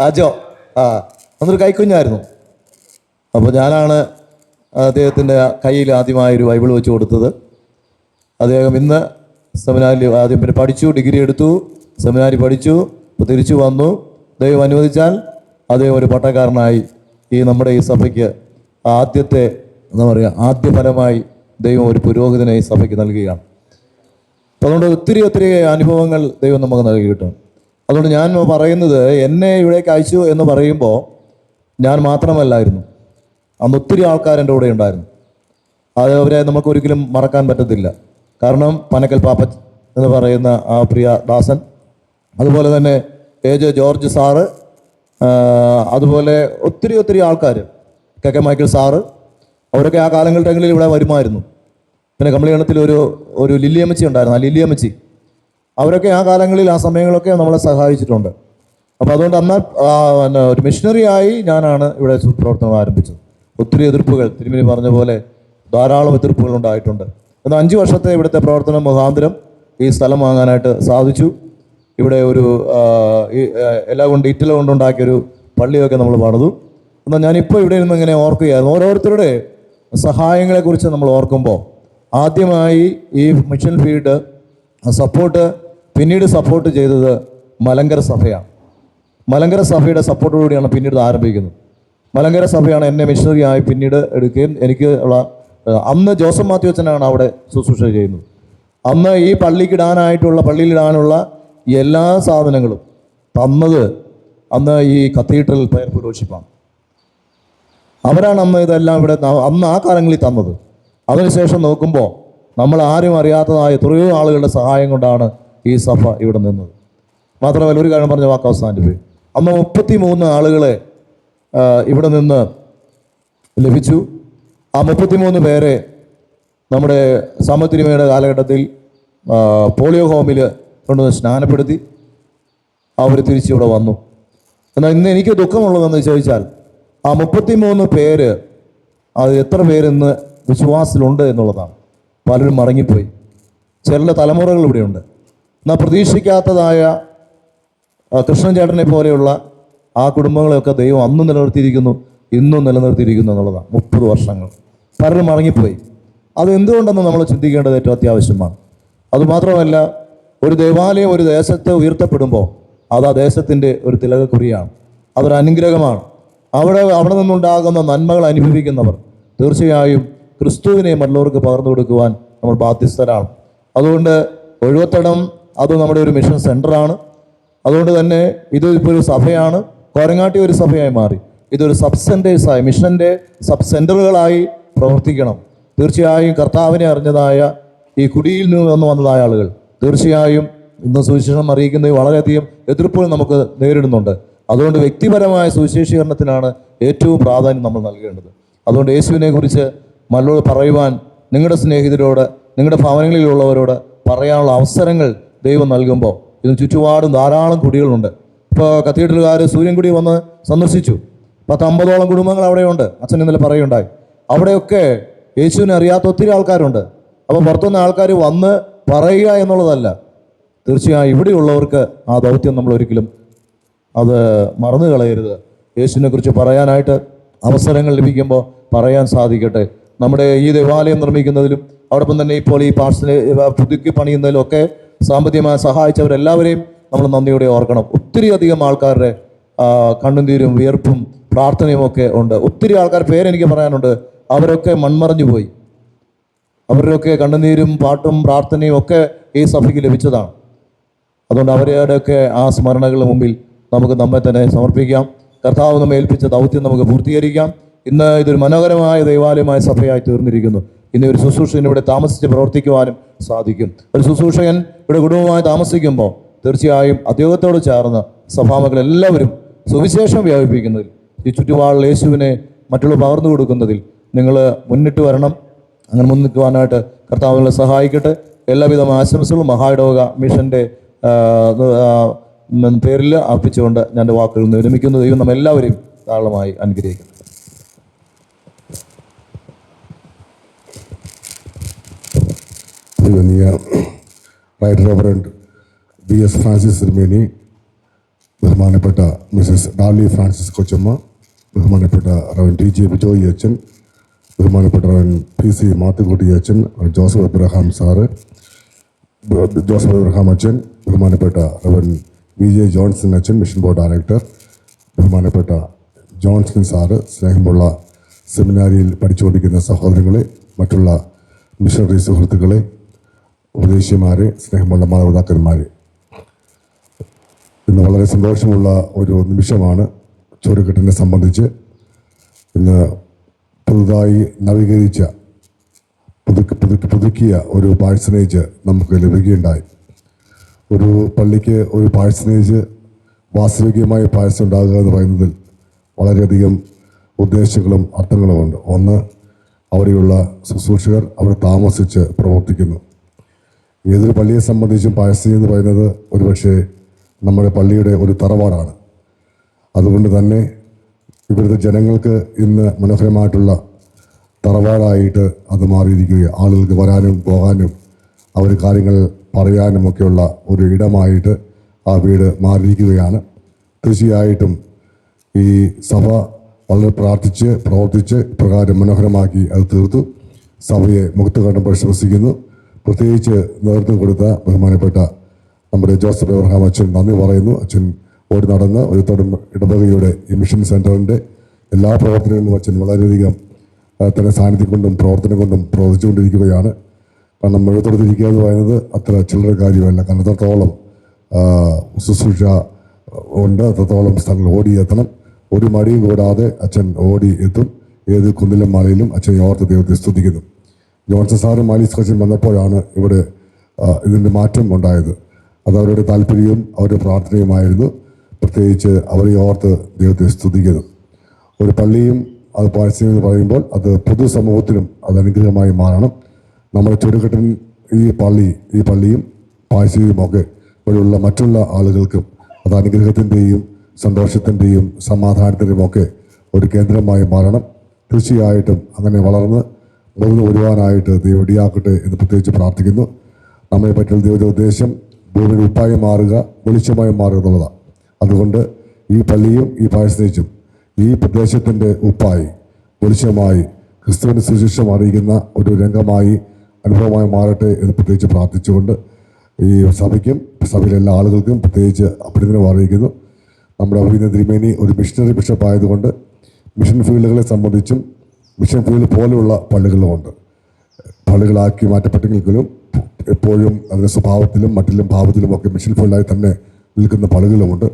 അജോ. അന്നൊരു കൈക്കുഞ്ഞായിരുന്നു. അപ്പോൾ ഞാനാണ് അദ്ദേഹത്തിൻ്റെ കയ്യിൽ ആദ്യമായൊരു ബൈബിൾ വെച്ച് കൊടുത്തത്. അദ്ദേഹം ഇന്ന് സെമിനാരിൽ ആദ്യം പിന്നെ പഠിച്ചു, ഡിഗ്രി എടുത്തു, സെമിനാരി പഠിച്ചു, ഇപ്പോൾ തിരിച്ചു വന്നു. ദൈവം അനുവദിച്ചാൽ അദ്ദേഹം ഒരു പട്ടക്കാരനായി ഈ നമ്മുടെ ഈ സഭയ്ക്ക് ആദ്യത്തെ എന്താ പറയുക ആദ്യഫലമായി ദൈവം ഒരു പുരോഹിതനെ ഈ സഭയ്ക്ക് നൽകുകയാണ്. അപ്പോൾ അതുകൊണ്ട് ഒത്തിരി ഒത്തിരി അനുഭവങ്ങൾ ദൈവം നമുക്ക് നൽകിയിട്ടുണ്ട്. അതുകൊണ്ട് ഞാൻ പറയുന്നത് എന്നെ ഇവിടേക്ക് അയച്ചു എന്ന് പറയുമ്പോൾ ഞാൻ മാത്രമല്ലായിരുന്നു, അന്ന് ഒത്തിരി ആൾക്കാർ എൻ്റെ കൂടെ ഉണ്ടായിരുന്നു. അത് അവരെ നമുക്ക് ഒരിക്കലും മറക്കാൻ പറ്റത്തില്ല. കാരണം പനക്കൽ പാപ്പൻ എന്ന് പറയുന്ന ആ പ്രിയ ദാസൻ, അതുപോലെ തന്നെ ജെ ജോർജ് സാറ്, അതുപോലെ ഒത്തിരി ഒത്തിരി ആൾക്കാർ, കെ മൈക്കിൾ സാറ്, അവരൊക്കെ ആ കാലഘട്ടങ്ങളിൽ ഇവിടെ വരുമായിരുന്നു. പിന്നെ കമ്പളികണത്തിൽ ഒരു ലില്ലിയമ്മച്ചി ഉണ്ടായിരുന്നു, ആ ലില്ലിയമ്മച്ചി, അവരൊക്കെ ആ കാലങ്ങളിൽ ആ സമയങ്ങളൊക്കെ നമ്മളെ സഹായിച്ചിട്ടുണ്ട്. അപ്പോൾ അതുകൊണ്ട് അന്ന് ഒരു മിഷണറിയായി ഞാനാണ് ഇവിടെ പ്രവർത്തനം ആരംഭിച്ചത്. ഒത്തിരി എതിർപ്പുകൾ തിരുമേനി പറഞ്ഞ പോലെ ധാരാളം എതിർപ്പുകൾ ഉണ്ടായിട്ടുണ്ട്. എന്നാൽ 5 വർഷത്തെ ഇവിടുത്തെ പ്രവർത്തനം മുഖാന്തരം ഈ സ്ഥലം വാങ്ങാനായിട്ട് സാധിച്ചു. ഇവിടെ ഒരു എല്ലാം കൊണ്ട് ഇറ്റല കൊണ്ടുണ്ടാക്കിയൊരു പള്ളിയൊക്കെ നമ്മൾ പണിതു. എന്നാൽ ഞാനിപ്പോൾ ഇവിടെ ഇരുന്ന് ഇങ്ങനെ ഓർക്കുകയായിരുന്നു, ഓരോരുത്തരുടെ സഹായങ്ങളെക്കുറിച്ച് നമ്മൾ ഓർക്കുമ്പോൾ ആദ്യമായി ഈ മിഷൻ ഫീൽഡ് സപ്പോർട്ട് പിന്നീട് സപ്പോർട്ട് ചെയ്തത് മലങ്കര സഭയാണ്. മലങ്കര സഭയുടെ സപ്പോർട്ടോടുകൂടിയാണ് പിന്നീട് ആരംഭിക്കുന്നത്. മലങ്കര സഭയാണ് എന്നെ മിഷണറിയായി പിന്നീട് എടുക്കുകയും എനിക്ക് ഉള്ള അന്ന് ജോസഫ് മാത്യു അച്ഛനാണ് അവിടെ ശുശ്രൂഷ ചെയ്യുന്നത്. അന്ന് ഈ പള്ളിയിലിടാനുള്ള എല്ലാ സാധനങ്ങളും തന്നത് അന്ന് ഈ കത്തീഡ്രൽ പ്രയർ ഫെലോഷിപ്പാണ്. അവരാണ് അന്ന് ഇതെല്ലാം ഇവിടെ അന്ന് ആ കാലങ്ങളിൽ തന്നത്. അതിനുശേഷം നോക്കുമ്പോൾ നമ്മൾ ആരും അറിയാത്തതായ എത്രയോ ആളുകളുടെ സഹായം കൊണ്ടാണ് ഈ സഭ ഇവിടെ നിന്നത്. മാത്രമല്ല ഒരു കാര്യം പറഞ്ഞ വാക്ക് അവസാനിപ്പിക്കും. അന്ന് 33 ആളുകളെ ഇവിടെ നിന്ന് ലഭിച്ചു. ആ 33 പേരെ നമ്മുടെ സാമത്തിരിമയുടെ കാലഘട്ടത്തിൽ പോളിയോ ഹോമിൽ കൊണ്ടുവന്ന് സ്നാനപ്പെടുത്തി അവർ തിരിച്ചിവിടെ വന്നു. എന്നാൽ ഇന്ന് എനിക്ക് ദുഃഖമുള്ളതെന്ന് ചോദിച്ചാൽ ആ 33 പേര് അത് എത്ര പേരിന്ന് വിശ്വാസത്തിലുണ്ട് എന്നുള്ളതാണ്. പലരും മടങ്ങിപ്പോയി. ചിലരുടെ തലമുറകൾ ഇവിടെയുണ്ട്. എന്നാൽ പ്രതീക്ഷിക്കാത്തതായ കൃഷ്ണൻ ചേട്ടനെ പോലെയുള്ള ആ കുടുംബങ്ങളെയൊക്കെ ദൈവം അന്നും നിലനിർത്തിയിരിക്കുന്നു, ഇന്നും നിലനിർത്തിയിരിക്കുന്നു എന്നുള്ളതാണ്. 30 വർഷങ്ങൾ പലരും മടങ്ങിപ്പോയി. അത് എന്തുകൊണ്ടെന്ന് നമ്മൾ ചിന്തിക്കേണ്ടത് ഏറ്റവും അത്യാവശ്യമാണ്. അതുമാത്രമല്ല, ഒരു ദേവാലയം ഒരു ദേശത്ത് ഉയർത്തപ്പെടുമ്പോൾ അത് ആ ദേശത്തിൻ്റെ ഒരു തിലകക്കുറിയാണ്, അതൊരു അനുഗ്രഹമാണ്. അവിടെ നിന്നുണ്ടാകുന്ന നന്മകൾ അനുഭവിക്കുന്നവർ തീർച്ചയായും ക്രിസ്തുവിനെ മറ്റുള്ളവർക്ക് പകർന്നു കൊടുക്കുവാൻ നമ്മൾ ബാധ്യസ്ഥരാണ്. അതുകൊണ്ട് ഒഴുവത്തടം അത് നമ്മുടെ ഒരു മിഷൻ സെൻ്ററാണ്. അതുകൊണ്ട് തന്നെ ഇത് ഇപ്പോൾ ഒരു സഭയാണ്. കോരങ്ങാട്ടി ഒരു സഭയായി മാറി. ഇതൊരു സബ് സെൻറ്റേഴ്സായി, മിഷൻ്റെ സബ് സെൻ്ററുകളായി പ്രവർത്തിക്കണം. തീർച്ചയായും കർത്താവിനെ അറിഞ്ഞതായ ഈ കുടിയിൽ നിന്ന് വന്നതായ ആളുകൾ തീർച്ചയായും ഇന്ന് സുവിശേഷം അറിയിക്കുന്നത് വളരെയധികം എതിർപ്പുകൾ നമുക്ക് നേരിടുന്നുണ്ട്. അതുകൊണ്ട് വ്യക്തിപരമായ സുവിശേഷീകരണത്തിനാണ് ഏറ്റവും പ്രാധാന്യം നമ്മൾ നൽകേണ്ടത്. അതുകൊണ്ട് യേശുവിനെ കുറിച്ച് മറ്റുള്ളവർ പറയുവാൻ നിങ്ങളുടെ സ്നേഹിതരോട്, നിങ്ങളുടെ ഭവനങ്ങളിലുള്ളവരോട് പറയാനുള്ള അവസരങ്ങൾ ദൈവം നൽകുമ്പോൾ ഇതിന് ചുറ്റുപാടും ധാരാളം കുടികളുണ്ട്. ഇപ്പോൾ കത്തീഡ്രലുകാർ സൂര്യൻകുടി വന്ന് സന്ദർശിച്ചു. 50-ഓളം കുടുംബങ്ങൾ അവിടെയുണ്ട്. അച്ഛൻ ഇന്നലെ പറയുണ്ടായി. അവിടെയൊക്കെ യേശുവിനെ അറിയാത്ത ഒത്തിരി ആൾക്കാരുണ്ട്. അപ്പോൾ പുറത്തുനിന്ന് ആൾക്കാർ വന്ന് പറയുക എന്നുള്ളതല്ല, തീർച്ചയായും ഇവിടെയുള്ളവർക്ക് ആ ദൗത്യം നമ്മൾ ഒരിക്കലും അത് മറന്നു കളയരുത്. യേശുവിനെ കുറിച്ച് പറയാനായിട്ട് അവസരങ്ങൾ ലഭിക്കുമ്പോൾ പറയാൻ സാധിക്കട്ടെ. നമ്മുടെ ഈ ദേവാലയം നിർമ്മിക്കുന്നതിലും അതോടൊപ്പം തന്നെ ഇപ്പോൾ ഈ പാർസലെ പുതുക്കി പണിയുന്നതിലും ഒക്കെ സാമ്പത്തികമായി സഹായിച്ചവരെല്ലാവരെയും നമ്മൾ നന്ദിയോടെ ഓർക്കണം. ഒത്തിരി അധികം ആൾക്കാരുടെ കണ്ണുനീരും വിയർപ്പും പ്രാർത്ഥനയും ഒക്കെ ഉണ്ട്. ഒത്തിരി ആൾക്കാർ പേരെനിക്ക് പറയാനുണ്ട്. അവരൊക്കെ മൺമറഞ്ഞു പോയി. അവരുടെയൊക്കെ കണ്ണുനീരും പാട്ടും പ്രാർത്ഥനയും ഒക്കെ ഈ സഭയ്ക്ക് ലഭിച്ചതാണ്. അതുകൊണ്ട് അവരുടെയൊക്കെ ആ സ്മരണകളുടെ മുമ്പിൽ നമുക്ക് നമ്മെ തന്നെ സമർപ്പിക്കാം. കർത്താവ് നമ്മെ ഏൽപ്പിച്ച ദൗത്യം നമുക്ക് പൂർത്തീകരിക്കാം. ഇന്ന് ഇതൊരു മനോഹരമായ ദൈവാലയമായ സഭയായി തീർന്നിരിക്കുന്നു. ഇനി ഒരു ശുശ്രൂഷകൻ ഇവിടെ താമസിച്ച് പ്രവർത്തിക്കുവാനും സാധിക്കും. ഒരു ശുശ്രൂഷകൻ ഇവിടെ കുടുംബമായി താമസിക്കുമ്പോൾ തീർച്ചയായും അദ്ദേഹത്തോട് ചേർന്ന് സഭാമക്കൾ എല്ലാവരും സുവിശേഷം വ്യാപിപ്പിക്കുന്നതിൽ, ഈ ചുറ്റുപാടുള്ള യേശുവിനെ മറ്റുള്ള പകർന്നു കൊടുക്കുന്നതിൽ നിങ്ങൾ മുന്നിട്ട് വരണം. അങ്ങനെ മുന്നിക്കുവാനായിട്ട് കർത്താവ് നിങ്ങളെ സഹായിക്കട്ടെ. എല്ലാവിധ ആശംസകളും മഹായിടവക മിഷൻ്റെ പേരിൽ അർപ്പിച്ചുകൊണ്ട് ഞാൻ എൻ്റെ വാക്കുകൾ വിരമിക്കുന്നു. ദൈവം നമ്മെല്ലാവരെയും ധാരാളമായി അനുഗ്രഹിക്കുന്നു. റൈറ്റ് റവറൻഡ് BS ഫ്രാൻസിസ് തിരുമേനി, ബഹുമാനപ്പെട്ട മിസസ് ഡാർലി ഫ്രാൻസിസ് കൊച്ചമ്മ, ബഹുമാനപ്പെട്ട റവൻ TJ ബിജോയി അച്ഛൻ, ബഹുമാനപ്പെട്ട റവൻ PC മാത്തുക്കുട്ടി അച്ഛൻ, Joseph Abraham sir, Joseph Abraham അച്ഛൻ, ബഹുമാനപ്പെട്ട റവൻ VJ ജോൺസൺ അച്ഛൻ, മിഷൻ ബോർഡ് ഡയറക്ടർ, ബഹുമാനപ്പെട്ട ജോൺസൺ സാറ്, സ്നേഹമുള്ള സെമിനാരിയിൽ പഠിച്ചുകൊണ്ടിരിക്കുന്ന സഹോദരങ്ങളെ, മറ്റുള്ള മിഷണറി സുഹൃത്തുക്കളെ, ഉപദേശിമാരെ, സ്നേഹമുള്ള മാതാപിതാക്കന്മാരെ, ഇന്ന് വളരെ സന്തോഷമുള്ള ഒരു നിമിഷമാണ് ചുവരുകെട്ടിനെ സംബന്ധിച്ച്. ഇന്ന് പുതുതായി നവീകരിച്ച പുതുക്കിയ ഒരു പാഴ്സനേജ് നമുക്ക് ലഭിക്കുകയുണ്ടായി. ഒരു പള്ളിക്ക് ഒരു പാഴ്സനേജ്, വാസ്തവികമായ പാഴ്സൺ ഉണ്ടാകുക എന്ന് പറയുന്നതിൽ വളരെയധികം ഉദ്ദേശങ്ങളും അർത്ഥങ്ങളുമുണ്ട്. ഒന്ന്, അവിടെയുള്ള ശുശ്രൂഷകർ അവിടെ താമസിച്ച് പ്രവർത്തിക്കുന്നു. ഏതൊരു പള്ളിയെ സംബന്ധിച്ചും പാഴ്സനേജ് എന്ന് പറയുന്നത് ഒരുപക്ഷെ നമ്മുടെ പള്ളിയുടെ ഒരു തറവാടാണ്. അതുകൊണ്ട് തന്നെ ഇവിടുത്തെ ജനങ്ങൾക്ക് ഇന്ന് മനോഹരമായിട്ടുള്ള തറവാടായിട്ട് അത് മാറിയിരിക്കുകയാണ്. ആളുകൾക്ക് വരാനും പോകാനും അവർ കാര്യങ്ങൾ പറയാനുമൊക്കെയുള്ള ഒരു ഇടമായിട്ട് ആ വീട് മാറിയിരിക്കുകയാണ്. തീർച്ചയായിട്ടും ഈ സഭ വളരെ പ്രാർത്ഥിച്ച് പ്രവർത്തിച്ച് പ്രകാരം മനോഹരമാക്കി അത് തീർത്തു. സഭയെ മുക്തകണ്ഠം പ്രശംസിക്കുന്നു. പ്രത്യേകിച്ച് നേതൃത്വം കൊടുത്ത ബഹുമാനപ്പെട്ട നമ്മുടെ ജോസഫ് എബ്രഹാം അച്ഛൻ നന്ദി പറയുന്നു. അച്ഛൻ ഓടി നടന്ന് ഒരു ഇടവകയുടെ ഈ മിഷൻ സെൻ്ററിൻ്റെ എല്ലാ പ്രവർത്തനങ്ങളിലും അച്ഛൻ വളരെയധികം തന്റെ സാന്നിധ്യം കൊണ്ടും പ്രവർത്തനം കൊണ്ടും പ്രവർത്തിച്ചുകൊണ്ടിരിക്കുകയാണ്. കാരണം എഴുത്തെടുത്തിരിക്കുക എന്ന് പറയുന്നത് അത്ര ചില്ലറ കാര്യമല്ല. കാരണം അത്രത്തോളം ശുശ്രൂഷ ഉണ്ട്, അത്രത്തോളം സ്ഥലങ്ങൾ ഓടിയെത്തണം. ഒരു മടിയും കൂടാതെ അച്ഛൻ ഓടി എത്തും. ഏത് കുന്നിലും മലയിലും അച്ഛനെ ഓർത്ത് ദൈവത്തെ സ്തുതിക്കുന്നു. ജോൺസൺ സാറും മാലീസ് കൊച്ചൻ വന്നപ്പോഴാണ് ഇവിടെ ഇതിൻ്റെ മാറ്റം ഉണ്ടായത്. അത് അവരുടെ താല്പര്യവും അവരുടെ പ്രാർത്ഥനയുമായിരുന്നു. പ്രത്യേകിച്ച് അവരെ ഓർത്ത് ദൈവത്തെ സ്തുതിക്കുന്നു. ഒരു പള്ളിയും അത് പാഴ്സനേജ് എന്ന് പറയുമ്പോൾ അത് പൊതുസമൂഹത്തിനും അത് അനുഗ്രഹമായി മാറണം. നമ്മുടെ ചുരുക്കട്ടിൻ ഈ പള്ളിയും പാഴ്സനേജുമൊക്കെ ഇവിടെയുള്ള മറ്റുള്ള ആളുകൾക്കും അത് അനുഗ്രഹത്തിൻ്റെയും സന്തോഷത്തിൻ്റെയും സമാധാനത്തിൻ്റെയും ഒക്കെ ഒരു കേന്ദ്രമായി മാറണം. തീർച്ചയായിട്ടും അങ്ങനെ വളർന്ന് മുതിർന്നു വരുവാനായിട്ട് ദൈവം ഇടയാക്കട്ടെ എന്ന് പ്രത്യേകിച്ച് പ്രാർത്ഥിക്കുന്നു. നമ്മെ പറ്റിയുള്ള ദൈവത്തിന്റെ ഉദ്ദേശം ഭൂമിയിൽ ഉപ്പായി മാറുക, വെളിച്ചമായി മാറുക എന്നുള്ളതാണ്. അതുകൊണ്ട് ഈ പള്ളിയും ഈ പാഴ്സനേജും ഈ പ്രദേശത്തിൻ്റെ ഉപ്പായി വെളിച്ചമായി ക്രിസ്തുവിൻ്റെ സുവിശേഷം അറിയിക്കുന്ന ഒരു രംഗമായി അനുഭവമായി മാറട്ടെ എന്ന് പ്രത്യേകിച്ച് പ്രാർത്ഥിച്ചുകൊണ്ട് ഈ സഭയ്ക്കും സഭയിലെ എല്ലാ ആളുകൾക്കും പ്രത്യേകിച്ച് അഭിനന്ദനം അറിയിക്കുന്നു. നമ്മുടെ അഭിനന്ദ തിരുമേനി ഒരു മിഷണറി ബിഷപ്പ് ആയതുകൊണ്ട് മിഷൻ ഫീൽഡുകളെ സംബന്ധിച്ചും മിഷൻ ഫീൽഡ് പോലെയുള്ള പള്ളികളുമുണ്ട്. പള്ളികളാക്കി മാറ്റപ്പെട്ടെങ്കിലും എപ്പോഴും അതിൻ്റെ സ്വഭാവത്തിലും മറ്റിലും ഭാവത്തിലുമൊക്കെ മിഷൻ ഫീൽഡായി തന്നെ നിൽക്കുന്ന പള്ളികളുമുണ്ട്.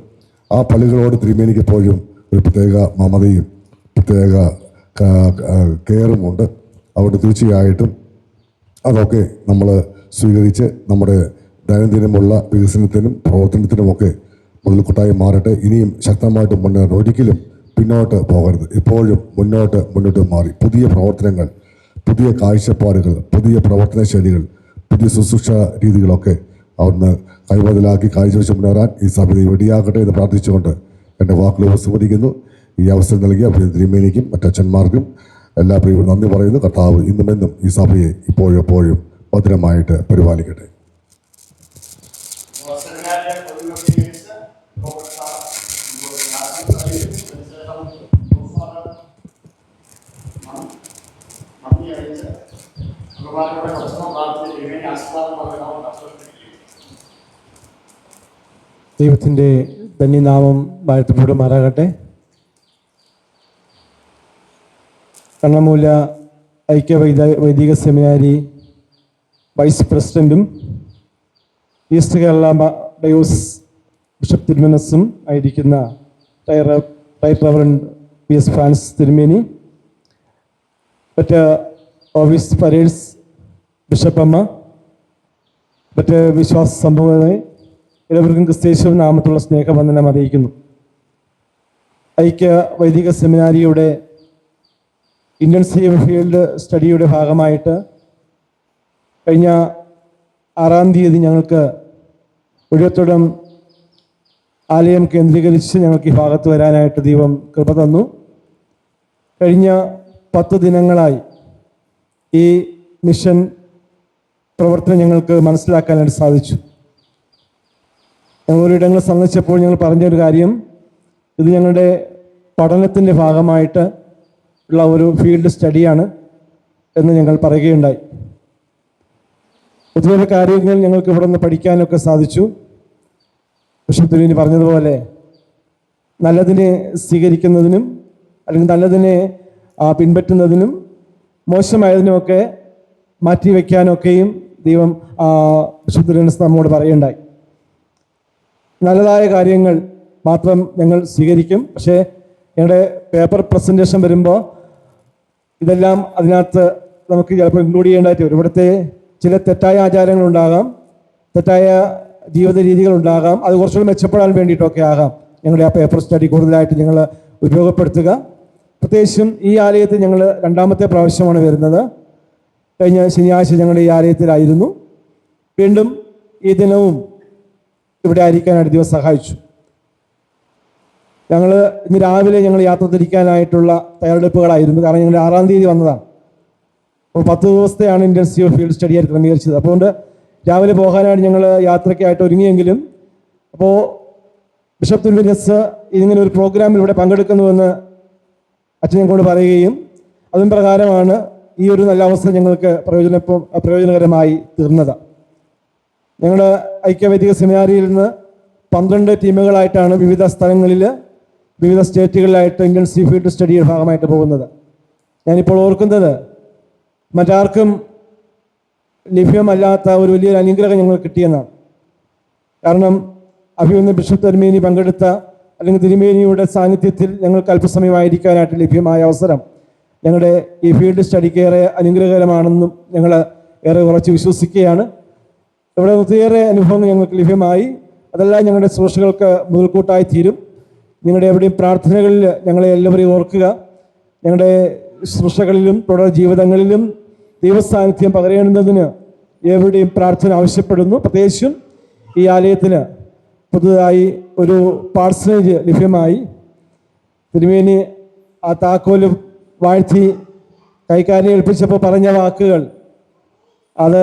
ആ പള്ളികളോട് തിരുമേനിക്ക് എപ്പോഴും ഒരു പ്രത്യേക മമതയും പ്രത്യേക കെയറുമുണ്ട്. അതുകൊണ്ട് തീർച്ചയായിട്ടും അതൊക്കെ നമ്മൾ സ്വീകരിച്ച് നമ്മുടെ ദൈനംദിനമുള്ള വികസനത്തിനും പ്രവർത്തനത്തിനുമൊക്കെ മുതൽക്കൂട്ടായി മാറട്ടെ. ഇനിയും ശക്തമായിട്ട് മുന്നേറണം. ഒരിക്കലും പിന്നോട്ട് പോകരുത്. എപ്പോഴും മുന്നോട്ട് മാറി പുതിയ പ്രവർത്തനങ്ങൾ, പുതിയ കാഴ്ചപ്പാടുകൾ, പുതിയ പ്രവർത്തന ശൈലികൾ, പുതിയ ശുശ്രൂഷ രീതികളൊക്കെ അവിടുന്ന് കൈമുതലാക്കി കാഴ്ചവെച്ച് മുന്നേറാൻ ഈ സഭയെ വെടിയാക്കട്ടെ എന്ന് പ്രാർത്ഥിച്ചുകൊണ്ട് എൻ്റെ വാക്കുകൾ ഉപസംഹരിക്കുന്നു. ഈ അവസരം നൽകിയ തിരുമേനിക്കും മറ്റച്ഛന്മാർക്കും എല്ലാ പ്രിയവും നന്ദി പറയുന്നു. കർത്താവ് ഇന്നുമെന്നും ഈ സഭയെ ഇപ്പോഴും ഭദ്രമായിട്ട് പരിപാലിക്കട്ടെ. ദൈവത്തിൻ്റെ ധന്യനാമം വാഴ്ത്തപ്പെടുമാറാകട്ടെ. കണ്ണമൂല ഐക്യ വൈദിക സെമിനാരി വൈസ് പ്രസിഡന്റും ഈസ്റ്റ് കേരള ഡയോസ് ബിഷപ്പ് തിരുമനസും ആയിരിക്കുന്ന റൈറ്റ് റവറൻഡ് PS ഫ്രാൻസിസ് തിരുമേനി, മറ്റ് ഓഫീസ് പരേഡ്സ് ബിഷപ്പമ്മ, മറ്റ് വിശ്വാസ സമൂഹങ്ങളെ എല്ലാവർക്കും ക്രിസ്തേശു നാമത്തുള്ള സ്നേഹവന്ദനം അറിയിക്കുന്നു. ഐക്യ വൈദിക സെമിനാരിയുടെ ഇൻറ്റൻസീവ് ഫീൽഡ് സ്റ്റഡിയുടെ ഭാഗമായിട്ട് കഴിഞ്ഞ 6-ാം തീയതി ഞങ്ങൾക്ക് ഒഴുത്തോടം ആലയം കേന്ദ്രീകരിച്ച് ഞങ്ങൾക്ക് ഈ ഭാഗത്ത് വരാനായിട്ട് ദൈവം കൃപ തന്നു. കഴിഞ്ഞ 10 ദിനങ്ങളായി ഈ മിഷൻ പ്രവർത്തനം ഞങ്ങൾക്ക് മനസ്സിലാക്കാനായിട്ട് സാധിച്ചു. ഞങ്ങൾ ഒരിടങ്ങൾ സന്ദർശിച്ചപ്പോൾ ഞങ്ങൾ പറഞ്ഞൊരു കാര്യം, ഇത് ഞങ്ങളുടെ പഠനത്തിൻ്റെ ഭാഗമായിട്ട് ഉള്ള ഒരു ഫീൽഡ് സ്റ്റഡിയാണ് എന്ന് ഞങ്ങൾ പറയുകയുണ്ടായി. ഒത്തിരി കാര്യങ്ങൾ ഞങ്ങൾക്ക് ഇവിടെ നിന്ന് പഠിക്കാനൊക്കെ സാധിച്ചു. ബിഷപ്പ് തിരുമേനി പറഞ്ഞതുപോലെ നല്ലതിനെ സ്വീകരിക്കുന്നതിനും അല്ലെങ്കിൽ നല്ലതിനെ പിൻപറ്റുന്നതിനും മോശമായതിനുമൊക്കെ മാറ്റിവെക്കാനൊക്കെയും ദൈവം ബിഷപ്പ് തിരുമേനി നമ്മോട് പറയുണ്ടായി. നല്ലതായ കാര്യങ്ങൾ മാത്രം ഞങ്ങൾ സ്വീകരിക്കും. പക്ഷേ ഞങ്ങളുടെ പേപ്പർ പ്രസൻറ്റേഷൻ വരുമ്പോൾ ഇതെല്ലാം അതിനകത്ത് നമുക്ക് ചിലപ്പോൾ ഇൻക്ലൂഡ് ചെയ്യേണ്ടതായിട്ട് വരും. ഇവിടുത്തെ ചില തെറ്റായ ആചാരങ്ങളുണ്ടാകാം, തെറ്റായ ജീവിത രീതികളുണ്ടാകാം. അത് കുറച്ചുകൂടി മെച്ചപ്പെടാൻ വേണ്ടിയിട്ടൊക്കെ ആകാം ഞങ്ങളുടെ ആ പേപ്പർ സ്റ്റഡി കൂടുതലായിട്ട് ഞങ്ങൾ ഉപയോഗപ്പെടുത്തുക. പ്രത്യേകിച്ചും ഈ ആലയത്തിൽ ഞങ്ങൾ 2ാമത്തെ പ്രാവശ്യമാണ് വരുന്നത്. കഴിഞ്ഞ ശനിയാഴ്ച ഞങ്ങൾ ഈ ആലയത്തിലായിരുന്നു. വീണ്ടും ഈ ദിനവും ഇവിടെ ആയിരിക്കാനായിട്ട് ദൈവം സഹായിച്ചു. ഇന്ന് രാവിലെ ഞങ്ങൾ യാത്ര തിരിക്കാനായിട്ടുള്ള തയ്യാറെടുപ്പുകളായിരുന്നു. കാരണം ഞങ്ങൾ 6-ാം തീയതി വന്നതാണ്. അപ്പോൾ 10 ദിവസത്തെയാണ് ഇൻറ്റൻസീവ് ഫീൽഡ് സ്റ്റഡി ആയിട്ട് ക്രമീകരിച്ചത്. അതുകൊണ്ട് രാവിലെ പോകാനായിട്ട് ഞങ്ങൾ യാത്രയ്ക്കായിട്ട് ഒരുങ്ങിയെങ്കിലും അപ്പോൾ ബിഷപ്പ് തിരുമേനിസ് ഇങ്ങനെ ഒരു പ്രോഗ്രാമിൽ ഇവിടെ പങ്കെടുക്കുന്നുവെന്ന് അച്ഛൻ ഞങ്ങളോട് പറയുകയും അതിന് പ്രകാരമാണ് ഈ ഒരു നല്ല അവസരം ഞങ്ങൾക്ക് പ്രയോജനകരമായി തീർന്നത്. ഞങ്ങളുടെ ഐക്യവേദിക സെമിനാരിയിൽ നിന്ന് 12 ടീമുകളായിട്ടാണ് വിവിധ സ്ഥലങ്ങളിൽ വിവിധ സ്റ്റേറ്റുകളിലായിട്ട് ഇൻറ്റൻസീവ് ഫീൽഡ് സ്റ്റഡിയുടെ ഭാഗമായിട്ട് പോകുന്നത്. ഞാനിപ്പോൾ ഓർക്കുന്നത് മറ്റാർക്കും ലഭ്യമല്ലാത്ത ഒരു വലിയൊരു അനുഗ്രഹം ഞങ്ങൾ കിട്ടിയെന്നാണ്. കാരണം അഭിമന്യ ബിഷപ്പ് തിരുമേനി പങ്കെടുത്ത അല്ലെങ്കിൽ തിരുമേനിയുടെ സാന്നിധ്യത്തിൽ ഞങ്ങൾക്ക് അല്പസമയമായിരിക്കാനായിട്ട് ലഭ്യമായ അവസരം ഞങ്ങളുടെ ഈ ഫീൽഡ് സ്റ്റഡിക്ക് ഏറെ അനുഗ്രഹകരമാണെന്നും ഞങ്ങൾ ഏറെ ഉറച്ച് വിശ്വസിക്കുകയാണ്. ഇവിടെ ഒത്തിരിയേറെ അനുഭവങ്ങൾ ഞങ്ങൾക്ക് ലഭ്യമായി. അതെല്ലാം ഞങ്ങളുടെ ശുശ്രൂഷകൾക്ക് മുതൽക്കൂട്ടായി തീരും. നിങ്ങളുടെ എവിടെയും പ്രാർത്ഥനകളിൽ ഞങ്ങളെ എല്ലാവരെയും ഓർക്കുക. ഞങ്ങളുടെ ശുശ്രൂഷകളിലും തുടർ ജീവിതങ്ങളിലും ദൈവസാന്നിധ്യം പകരേണ്ടതിന് എവിടെയും പ്രാർത്ഥന ആവശ്യപ്പെടുന്നു. പ്രത്യേകിച്ചും ഈ ആലയത്തിന് പുതുതായി ഒരു പാഴ്സനേജ് ലഭ്യമായി. തിരുമേനി ആ താക്കോല് വാഴ്ത്തി കൈക്കാരനെ ഏൽപ്പിച്ചപ്പോൾ പറഞ്ഞ വാക്കുകൾ അത്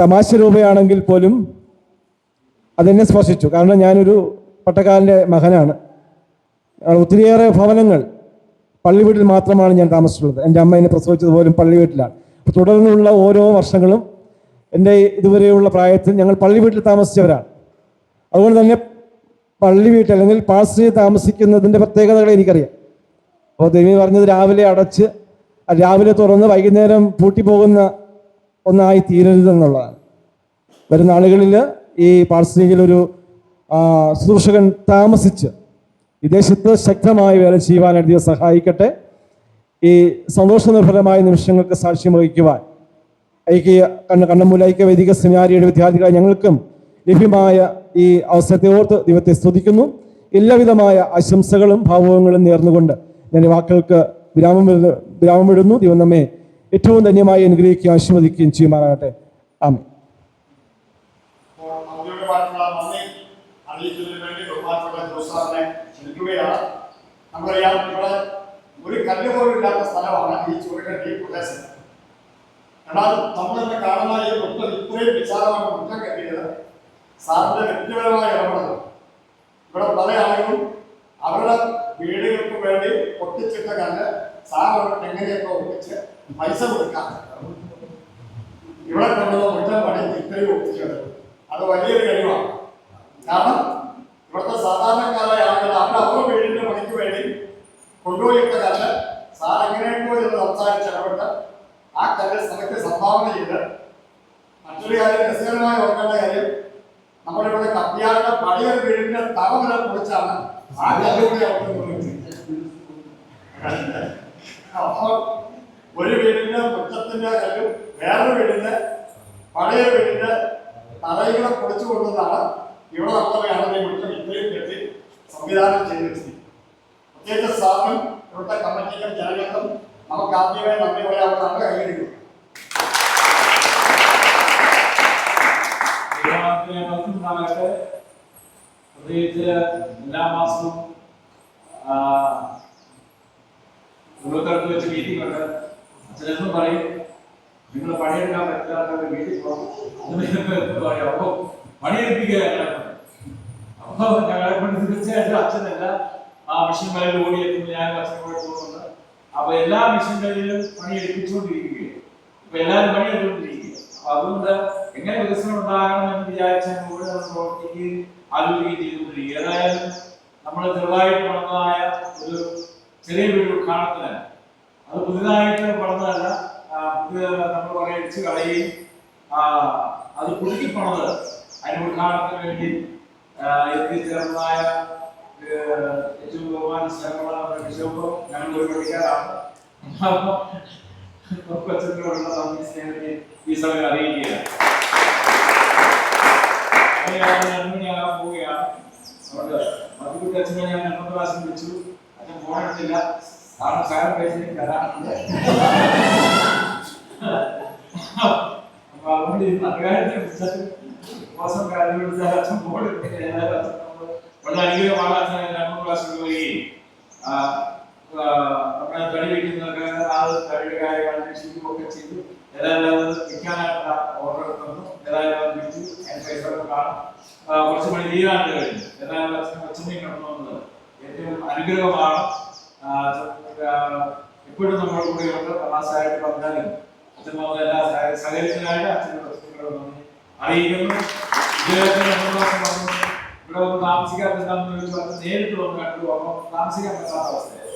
തമാശ രൂപയാണെങ്കിൽ പോലും അതെന്നെ സ്പർശിച്ചു. കാരണം ഞാനൊരു പട്ടക്കാരൻ്റെ മകനാണ്. ഒത്തിരിയേറെ ഭവനങ്ങൾ പള്ളി വീട്ടിൽ മാത്രമാണ് ഞാൻ താമസിച്ചിട്ടുള്ളത്. എൻ്റെ അമ്മ എന്നെ പ്രസവിച്ചത് പോലും പള്ളി വീട്ടിലാണ്. അപ്പോൾ തുടർന്നുള്ള ഓരോ വർഷങ്ങളും എൻ്റെ ഇതുവരെയുള്ള പ്രായത്തിൽ ഞങ്ങൾ പള്ളി വീട്ടിൽ താമസിച്ചവരാണ്. അതുകൊണ്ട് തന്നെ പള്ളി വീട്ടിൽ അല്ലെങ്കിൽ പാഴ്സണിൽ താമസിക്കുന്നതിൻ്റെ പ്രത്യേകതകളെ എനിക്കറിയാം. അപ്പോൾ ദൈവം പറഞ്ഞത് രാവിലെ അടച്ച് രാവിലെ തുറന്ന് വൈകുന്നേരം പൂട്ടിപ്പോകുന്ന ഒന്നായി തീരരുതെന്നുള്ളതാണ്. വരുന്ന ആളുകളിൽ ഈ പാഴ്സണിയിലൊരു ശുശ്രൂഷകൻ താമസിച്ച് വിദേശത്ത് ശക്തമായ വേല ചെയ്യുവാനായിട്ട് ദൈവം സഹായിക്കട്ടെ. ഈ സന്തോഷനിർഭരമായ നിമിഷങ്ങൾക്ക് സാക്ഷ്യം വഹിക്കുവാൻ കണ്ണമൂല ഐക്യവേദിക സെമിനാരിയുടെ വിദ്യാർത്ഥികളായ ഞങ്ങൾക്കും ലഭ്യമായ ഈ അവസരത്തെ ഓർത്ത് ദൈവത്തെ സ്തുതിക്കുന്നു. എല്ലാവിധമായ ആശംസകളും ഭാവങ്ങളും നേർന്നുകൊണ്ട് ഞാൻ വാക്കുകൾക്ക് വിരാമമിടുന്നു. ദൈവം നമ്മെ ഏറ്റവും ധന്യമായി അനുഗ്രഹിക്കുകയും ആശീർവദിക്കുകയും ചെയ്യുമാറാകട്ടെ. ആമേൻ. നമുക്കറിയാം, ഇവിടെ ഒരു കല്ല് പോലും ഇല്ലാത്ത സ്ഥലമാണ് ഈ ചുരുക്കട്ടി പ്രദേശം. എന്നാൽ നമ്മളെന്നെ കാണുന്ന ഈ മുറ്റം ഇത്രയും വിശാലമായ മുറ്റം കെട്ടിയത് സാറിന്റെ വ്യക്തിപരമായ ഇടപെടൽ. ഇവിടെ പല ആളുകളും അവരുടെ വീടുകൾക്ക് വേണ്ടി പൊട്ടിച്ചിട്ട കല്ല് സാർ അവർക്ക് എങ്ങനെയൊക്കെ ഒപ്പിച്ച് പൈസ കൊടുക്കാൻ ഇവിടെ കൊണ്ടുവന്ന മുറ്റം പണി ഇത്രയും ഒപ്പിച്ചത് അത് വലിയൊരു കഴിവാണ്. കാരണം ഇവിടുത്തെ സാധാരണക്കാരായ ആളുകൾ അവരുടെ വീടിന്റെ പണിക്ക് വേണ്ടി കൊണ്ടുപോയിട്ട കല്ല് സാർ എങ്ങനെയൊക്കെ എന്ന് സംസാരിച്ചിടപെട്ട് ആ കല്ല് സ്ഥലത്ത് സംഭാവന ചെയ്ത്. മറ്റൊരു കാര്യം രസകരമായി ഓർക്കേണ്ട കാര്യം, നമ്മുടെ ഇവിടെ കപ്പിയാരുടെ പഴയ വീടിന്റെ തറനില പൊളിച്ചാണ് ആ കല്ലുകൂടി അപ്പോൾ ഒരു വീടിന്റെ മുറ്റത്തിന്റെ കല്ലും വേറൊരു വീടിന്റെ പഴയ വീടിന്റെ തറകളെ പൊളിച്ചു കൊണ്ടുവന്നാണ് ഇവിടെ നമ്മുടെ കാണുന്ന മുറ്റം ഇത്രയും കെട്ടി സംവിധാനം ചെയ്ത് വെച്ചിരിക്കുന്നത്. പ്രത്യേകിച്ച് സാറിനും ഇവിടുത്തെ കമ്മിറ്റിക്കും ജനങ്ങൾക്കും നമുക്ക് ആദ്യമേ നന്ദി പറയാവുന്നതാണ്. കൈകരിക്കും. പ്രത്യേകിച്ച് എല്ലാ മാസവും ഓരോരുത്തർക്ക് വെച്ച് മീറ്റിംഗ് ഉണ്ട്. അച്ഛനെന്നും പറയും, നിങ്ങൾ പണിയെടുക്കാൻ പറ്റാത്ത വീട്ടിൽ പറയും. അപ്പൊ പണിയെടുപ്പിക്കുക. അപ്പൊ ഞങ്ങളെ കൊണ്ട് തീർച്ചയായിട്ടും അച്ഛനല്ല ആ മിഷൻകളിൽ ഓടിയെത്തുമ്പോൾ ഞാൻ അച്ഛനോട് പോകുന്നുണ്ട്. അപ്പൊ എല്ലാ മിഷൻകളിലും പണിയെടുപ്പിച്ചുകൊണ്ടിരിക്കുകയാണ്. ഇപ്പൊ എല്ലാവരും പണിയെടുത്തുകൊണ്ടിരിക്കുക. അപ്പൊ അതുകൊണ്ട് എങ്ങനെ വികസനം ഉണ്ടാകണം എന്ന് വിചാരിച്ചാൽ കൂടെ നമ്മൾ പ്രവർത്തിക്കുകയും ആലോചിക്കുകയും ചെയ്തുകൊണ്ടിരിക്കുക. ഏതായാലും നമ്മൾ ചെറുതായിട്ട് പണിതായ ഒരു ചെറിയ വീട് ഉദ്ഘാടനത്തിന്, അത് പുതിയതായിട്ട് പണിതല്ല, പുതിയ നമ്മൾ കുറെ അടിച്ച് കളയുകയും അത് പുതുക്കി പണിത് അതിന് ഉദ്ഘാടനത്തിന് വേണ്ടി എത്തിച്ചേർന്നതായ ഏറ്റവും ബഹുമാന വിഷയവും ഞങ്ങൾ ഒരു പഠിക്കാറാണ്. കൊച്ചത്തിലുള്ള നന്ദി സ്നേഹത്തെ ഈ സമയം അറിയിക്കുകയാണ്. അങ്ങനെയാകാൻ പോവുകയാണ്. അതുകൊണ്ട് മധുക്കുട്ടി അച്ഛനെ ഞാൻ 2 പ്രാവശ്യം വിളിച്ചു. അച്ഛൻ ഫോൺ എടുത്തില്ല. കാരണം സാരം പേജിലേക്ക് വരാറുണ്ട്. അപ്പൊ അതുകൊണ്ട് ഈ നാട്ടുകാരനെ വിളിച്ചാൽ ദിവസം കാര്യം വിളിച്ചാൽ അച്ഛൻ ഫോൺ എടുത്തില്ല. വളരെ അനുഗ്രഹമാണ് അച്ഛനെ 2 പ്രാവശ്യം പോവുകയും നമ്മുടെ തടി വയ്ക്കുന്നതൊക്കെ തടിയുടെ കാര്യങ്ങൾ അന്വേഷിക്കുകയൊക്കെ ചെയ്തു. ഏതായാലും വിൽക്കാനായിട്ടുള്ള ഓർഡർ എടുക്കുന്നു. ഏതായാലും വിളിച്ചു. അതിന് പൈസ കാണും. കുറച്ച് മണി തീരാണ്ട് കഴിഞ്ഞു. ഏതായാലും അച്ഛനെയും കടന്നു വന്നത് ഏറ്റവും അനുഗ്രഹമാണ്. എപ്പോഴും നമ്മുടെ കൂടെയുണ്ട്. തമാശയായിട്ട് പറഞ്ഞാലും അച്ഛൻ വന്ന എല്ലാ സഹകരിച്ചതിനായിട്ട് അച്ഛനോട് അറിയിക്കുന്നു. വിജയത്തിന് 2 പ്രാവശ്യം വന്നു. ഇവിടെ ഒന്ന് താമസിക്കാത്ത നേരിട്ട് വന്ന് കണ്ടു. അപ്പം താമസിക്കാൻ പറ്റാത്ത അവസ്ഥയായി.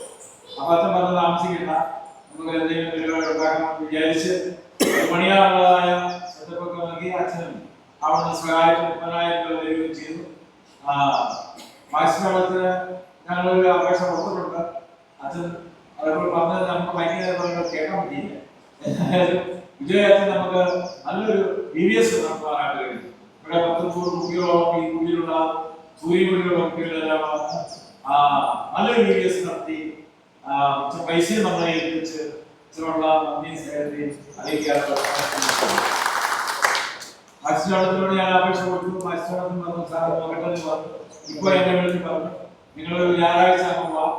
അപ്പൊ അച്ഛൻ പറഞ്ഞ് താമസിക്കണ്ട, നമുക്ക് എന്തെങ്കിലും പരിപാടി ഉണ്ടാക്കണം വിചാരിച്ച് പണിയാനുള്ളതായ സെറ്റപ്പൊക്കെ നൽകി അച്ഛനും അവിടുന്ന് സഹായിച്ച് 30,000 രൂപ വരികയും ചെയ്തു. മാക്സിമത്തിന് ഞങ്ങളൊരു അപേക്ഷ കൊടുത്തിട്ടുണ്ട്. അച്ഛൻ അതേപോലെ പറഞ്ഞത് നമുക്ക് ഭയങ്കര കേൾക്കാൻ പറ്റിയില്ല. എന്തായാലും വിജയത്തിന് നമുക്ക് നല്ലൊരു VVS നടത്താനായിട്ട് കഴിയും. ഇവിടെ 10 കുട്ടികളോളം ഈ കുടിയിലുള്ള സൂര്യകുടിയുള്ള കുട്ടികളെല്ലാം നല്ലൊരു VVS നടത്തി പൈസ നമ്മളെ ഏൽപ്പിച്ച് ഇച്ചിനുള്ള നന്ദി സ്നേഹത്തെ അറിയിക്കാറുണ്ട്. മാക്സിമത്തിനോട് ഞാൻ അപേക്ഷ കൊടുത്തു. മാക്സിമത്തിൽ പറഞ്ഞു സാർ നോക്കട്ടെ പറഞ്ഞു. ഇപ്പൊ എന്നെ വിളിച്ച് പറഞ്ഞു നിങ്ങളൊരു ഞായറാഴ്ച ആകുമ്പോൾ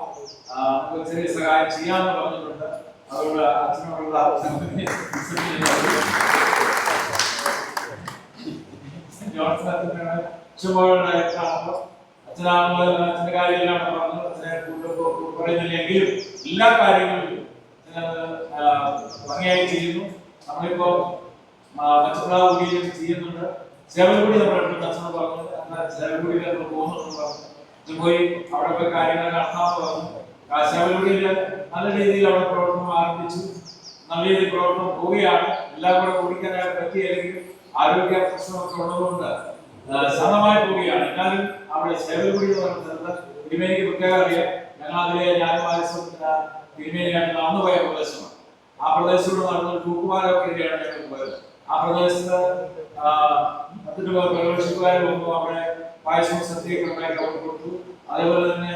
നമുക്ക് ചെറിയ സഹായം ചെയ്യാമെന്ന് പറഞ്ഞിട്ടുണ്ട്. അതുകൊണ്ട് അച്ഛനോടുള്ള അച്ഛൻ്റെ കാര്യമെല്ലാം പറഞ്ഞു. അച്ഛനെ പറയുന്നില്ലെങ്കിലും എല്ലാ കാര്യങ്ങളിലും ഭംഗിയായി ചെയ്യുന്നു. നമ്മളിപ്പോ മറ്റുള്ള കൂടി ചെയ്യുന്നുണ്ട്. സേവനകൂടി നമ്മൾ അച്ഛനെ പറഞ്ഞത് സേവനകൂടി നമ്മൾ പോകുന്നുണ്ട് പറഞ്ഞു. പോയി അവിടെ പോയി കാര്യങ്ങൾ നടത്താമെന്ന് പറഞ്ഞു. സേവനകൂടിയിൽ നല്ല രീതിയിൽ അവിടെ പ്രവർത്തനം ആരംഭിച്ചു. നല്ല രീതിയിൽ പ്രവർത്തനം പോവുകയാണ്. എല്ലാം കൂടെ ഓടിക്കാനായിട്ട് പറ്റിയില്ലെങ്കിൽ ആരോഗ്യ പ്രശ്നമൊക്കെ ഉള്ളതുകൊണ്ട് ശമനമായി പോവുകയാണ്. എന്നാലും അവിടെ സേവനകൂടി എന്ന് പറയുന്നത് തിരുമേനിക്ക് പ്രത്യേകം അറിയാം. ഞങ്ങൾ അതിലെ തിരുമേനിയായിട്ട് നടന്നു പോയ പ്രദേശമാണ്. ആ പ്രദേശത്തോട് നടന്ന തൂക്കുമാരൊക്കെയാണ് ഞങ്ങൾ പോയത്. ആ പ്രദേശത്ത് 10 പ്രവേശിക്കുവാൻ വന്നു. അവിടെ പായസവും സദ്യയൊക്കെ ഉണ്ടാക്കി അവിടെ കൊടുത്തു. അതേപോലെ തന്നെ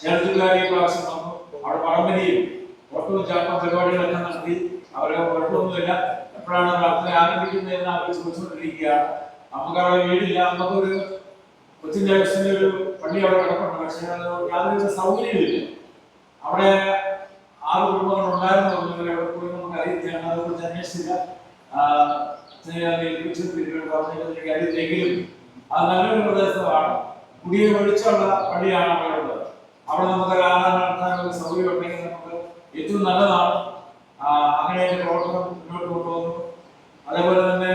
ചേർത്തുകാരി പ്രാവശ്യം വന്നു. അവിടെ പടംവലിയും ഓട്ടവും ചാട്ടം പരിപാടികളൊക്കെ നടത്തി. അവരെ കുഴപ്പമൊന്നുമില്ല. എപ്പോഴാണ് പ്രാർത്ഥന ആരംഭിക്കുന്നതെന്ന് അവർ ചോദിച്ചുകൊണ്ടിരിക്കുകയാണ്. നമുക്കവിടെ വീടില്ല. നമുക്കൊരു കൊച്ചിൻ്റെ ദിവസത്തിന്റെ ഒരു പള്ളി അവിടെ കിടപ്പുണ്ട്. പക്ഷേ യാതൊരു സൗകര്യമില്ല. അവിടെ 6 കുടുംബങ്ങൾ ഉണ്ടായിരുന്നു. എവിടെ പോയി നമുക്ക് അറിയിച്ചാണ്. അതേക്കുറിച്ച് അന്വേഷിച്ചില്ല. അറിയില്ലെങ്കിലും അത് നല്ലൊരു പ്രദേശമാണ്. പുതിയ വെളിച്ചമുള്ള പള്ളിയാണ് അവിടെ ഉള്ളത്. അവിടെ നമുക്ക് ആരാധന നടത്താനുള്ള സൗകര്യം ഉണ്ടെങ്കിൽ നമുക്ക് ഏറ്റവും നല്ലതാണ്. അങ്ങനെ അതിന്റെ പ്രവർത്തനം മുന്നോട്ട് കൊണ്ടുവന്നു. അതേപോലെ തന്നെ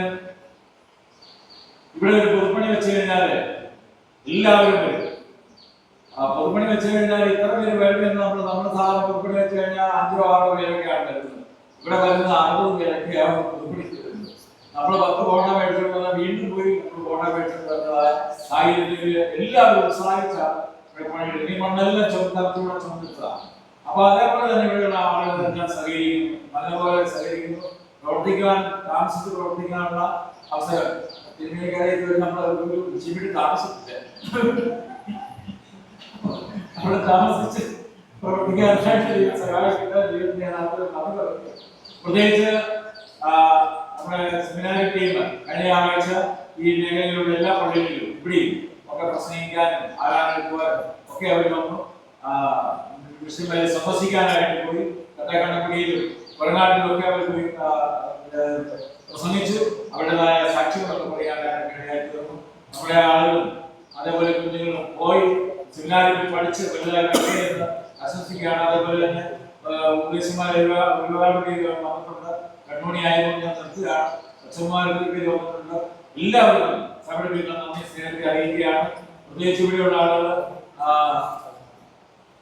ഇവിടെ ഒരു പൊതുപ്പണി വെച്ച് കഴിഞ്ഞാൽ എല്ലാവരും വരും. പൊതുപ്പണി വെച്ച് കഴിഞ്ഞാൽ ഇത്ര പേര് വരുമെന്ന് നമ്മൾ സാധാരണ പൊതുപ്പണി വെച്ച് കഴിഞ്ഞാൽ 5 or 6 പേരൊക്കെയാണ് വരുന്നത്. ഇവിടെ വരുന്നത് 60 പേരൊക്കെയാണ് പൊതുപ്പണി വരുന്നത്. നമ്മൾ 10 കോട്ട മേടിച്ചിട്ട് വീണ്ടും പോയി നമ്മൾ കോട്ട മേടിച്ചിട്ട് വരുന്നതായ സാഹചര്യത്തിൽ എല്ലാവരും ഉത്സാഹിച്ചാണ് ഇവിടെ പണിയെടുക്കുന്നത്. ഈ മണ്ണെല്ലാം ചുമത്തൂടെ ചുമത്തതാണ്. അപ്പൊ അതേപോലെ തന്നെ ഇവിടെയുള്ള ആളുകളെല്ലാം സഹകരിക്കുന്നു. നല്ലപോലെ സഹകരിക്കുന്നു. പ്രവർത്തിക്കാൻ താമസിച്ച് പ്രവർത്തിക്കാനുള്ള അവസരം തിരുമേനിക്കരയിൽ നമ്മൾ ഒരു ജീവിതം താമസിച്ചില്ല. അവിടെ താമസിച്ച് പ്രവർത്തിക്കാനായിട്ട് സഹായിക്കുന്ന ദൈവത്തിന്റെ പ്രത്യേകിച്ച് നമ്മുടെ സെമിനാരി ടീം കഴിഞ്ഞ ആഴ്ച ഈ മേഖലയിലുള്ള എല്ലാ പള്ളികളിലും ഇവിടെയും ഒക്കെ പ്രസംഗിക്കാനും ആരാധനക്കുവാനും ഒക്കെ അവർ വന്നു. വിഷയമായി സന്ദർശിക്കാനായിട്ട് പോയി. കട്ടക്കണ്ണക്കുടിയിലും വയനാട്ടിലും ഒക്കെ അവർ പോയി പ്രസംഗിച്ചു. അവരുടേതായ സാക്ഷ്യങ്ങളൊക്കെ പറയാനായിട്ട് ഇടയായി തീർന്നു. നമ്മുടെ ആളുകളും അതേപോലെ കുഞ്ഞുങ്ങളും പോയി സെമിനാരിൽ പഠിച്ച് വലുതായി എന്ന് ആശംസിക്കുകയാണ്. അതേപോലെ തന്നെ ഉദ്ദേശന്മാരെ ഒരുപാട് പേര് വന്നിട്ടുണ്ട്. കണ്ണൂണി ആയതുകൊണ്ട് ഞാൻ നിർത്തുകയാണ്. അച്ഛന്മാർക്ക് വന്നിട്ടുണ്ട്. എല്ലാവരും സഭയുടെ നന്ദി സ്നേഹത്തെ അറിയിക്കുകയാണ്. പ്രത്യേകിച്ച് ഇവിടെയുള്ള ആളുകൾ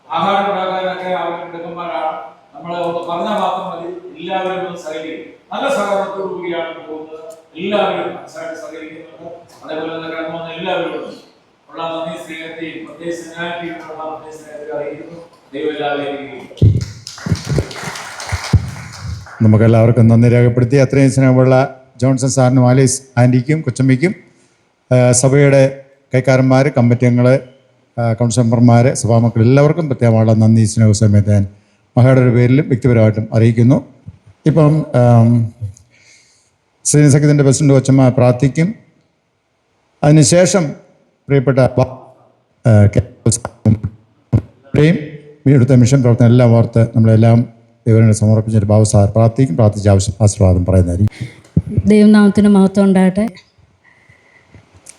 ആഹാരം ഉണ്ടാക്കാനൊക്കെ അവരുടെ മിടുക്കന്മാരാണ്. നമ്മൾ പറഞ്ഞ മാത്രം മതി, എല്ലാവരും ഒന്ന് സഹകരിക്കും. നല്ല സഹകരണത്തോടു കൂടിയാണ് പോകുന്നത്. എല്ലാവരും മനസ്സിലാക്കി സഹകരിക്കുന്നുണ്ട്. അതേപോലെ തന്നെ കടന്നു വന്ന എല്ലാവരും ഉള്ള നന്ദി സ്നേഹത്തെയും പ്രത്യേകിച്ച് സ്നേഹത്തെയും അറിയിക്കുന്നു. ദൈവം എല്ലാവരെയും നമുക്കെല്ലാവർക്കും നന്ദി രേഖപ്പെടുത്തി. അത്രയും സ്നേഹമുള്ള ജോൺസൺ സാറിനും ആലീസ് ആൻറ്റിക്കും കൊച്ചമ്മയ്ക്കും സഭയുടെ കൈക്കാരന്മാർ, കമ്മിറ്റി അംഗങ്ങൾ, കൗൺസിൽ മെമ്പർമാർ, സഭാമക്കൾ എല്ലാവർക്കും പ്രത്യേകമുള്ള നന്ദി സ്നേഹ സമയത്ത് ഞാൻ മഹയുടെ പേരിലും വ്യക്തിപരമായിട്ടും അറിയിക്കുന്നു. ഇപ്പം സീനിയർ സെക്രട്ടറിൻ്റെ പ്രസിഡന്റ് കൊച്ചമ്മ പ്രാർത്ഥിക്കും. അതിനുശേഷം പ്രിയപ്പെട്ട വീടെടുത്ത മിഷൻ പ്രവർത്തനം എല്ലാം ഓർത്ത് നമ്മളെല്ലാം ദൈവങ്ങളെ സമർപ്പിച്ചൊരു ബാബു സാർ പ്രാർത്ഥിക്കും. പ്രാർത്ഥിച്ച ആശീർവാദം പറയുന്നതായിരിക്കും. ദൈവനാമത്തിന് മഹത്വം ഉണ്ടാകട്ടെ.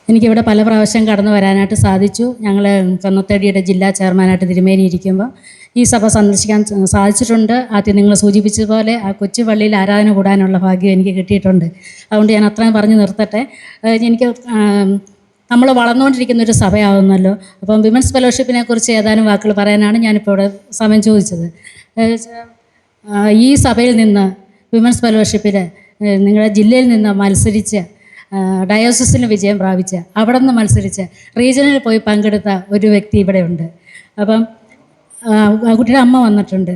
എനിക്കിവിടെ പല പ്രാവശ്യം കടന്നു വരാനായിട്ട് സാധിച്ചു. ഞങ്ങൾ കന്നത്തടിയുടെ ജില്ലാ ചെയർമാനായിട്ട് തിരുമേനി ഇരിക്കുമ്പോൾ ഈ സഭ സന്ദർശിക്കാൻ സാധിച്ചിട്ടുണ്ട്. ആദ്യം നിങ്ങൾ സൂചിപ്പിച്ചതുപോലെ ആ കൊച്ചു പള്ളിയിൽ ആരാധന കൂടാനുള്ള ഭാഗ്യം എനിക്ക് കിട്ടിയിട്ടുണ്ട്. അതുകൊണ്ട് ഞാൻ അത്രയും പറഞ്ഞു നിർത്തട്ടെ. എനിക്ക് നമ്മൾ വളർന്നുകൊണ്ടിരിക്കുന്ന ഒരു സഭയാവുന്നല്ലോ. അപ്പം വിമൻസ് ഫെലോഷിപ്പിനെ കുറിച്ച് ഏതാനും വാക്കുകൾ പറയാനാണ് ഞാനിപ്പോൾ ഇവിടെ സമയം ചോദിച്ചത്. ഈ സഭയിൽ നിന്ന് വിമൻസ് ഫെലോഷിപ്പിൽ നിങ്ങളുടെ ജില്ലയിൽ നിന്ന് മത്സരിച്ച് ഡയോസിസിന് വിജയം പ്രാപിച്ച് അവിടെ നിന്ന് മത്സരിച്ച് റീജിയനിൽ പോയി പങ്കെടുത്ത ഒരു വ്യക്തി ഇവിടെ ഉണ്ട്. അപ്പം കുട്ടിയുടെ അമ്മ വന്നിട്ടുണ്ട്.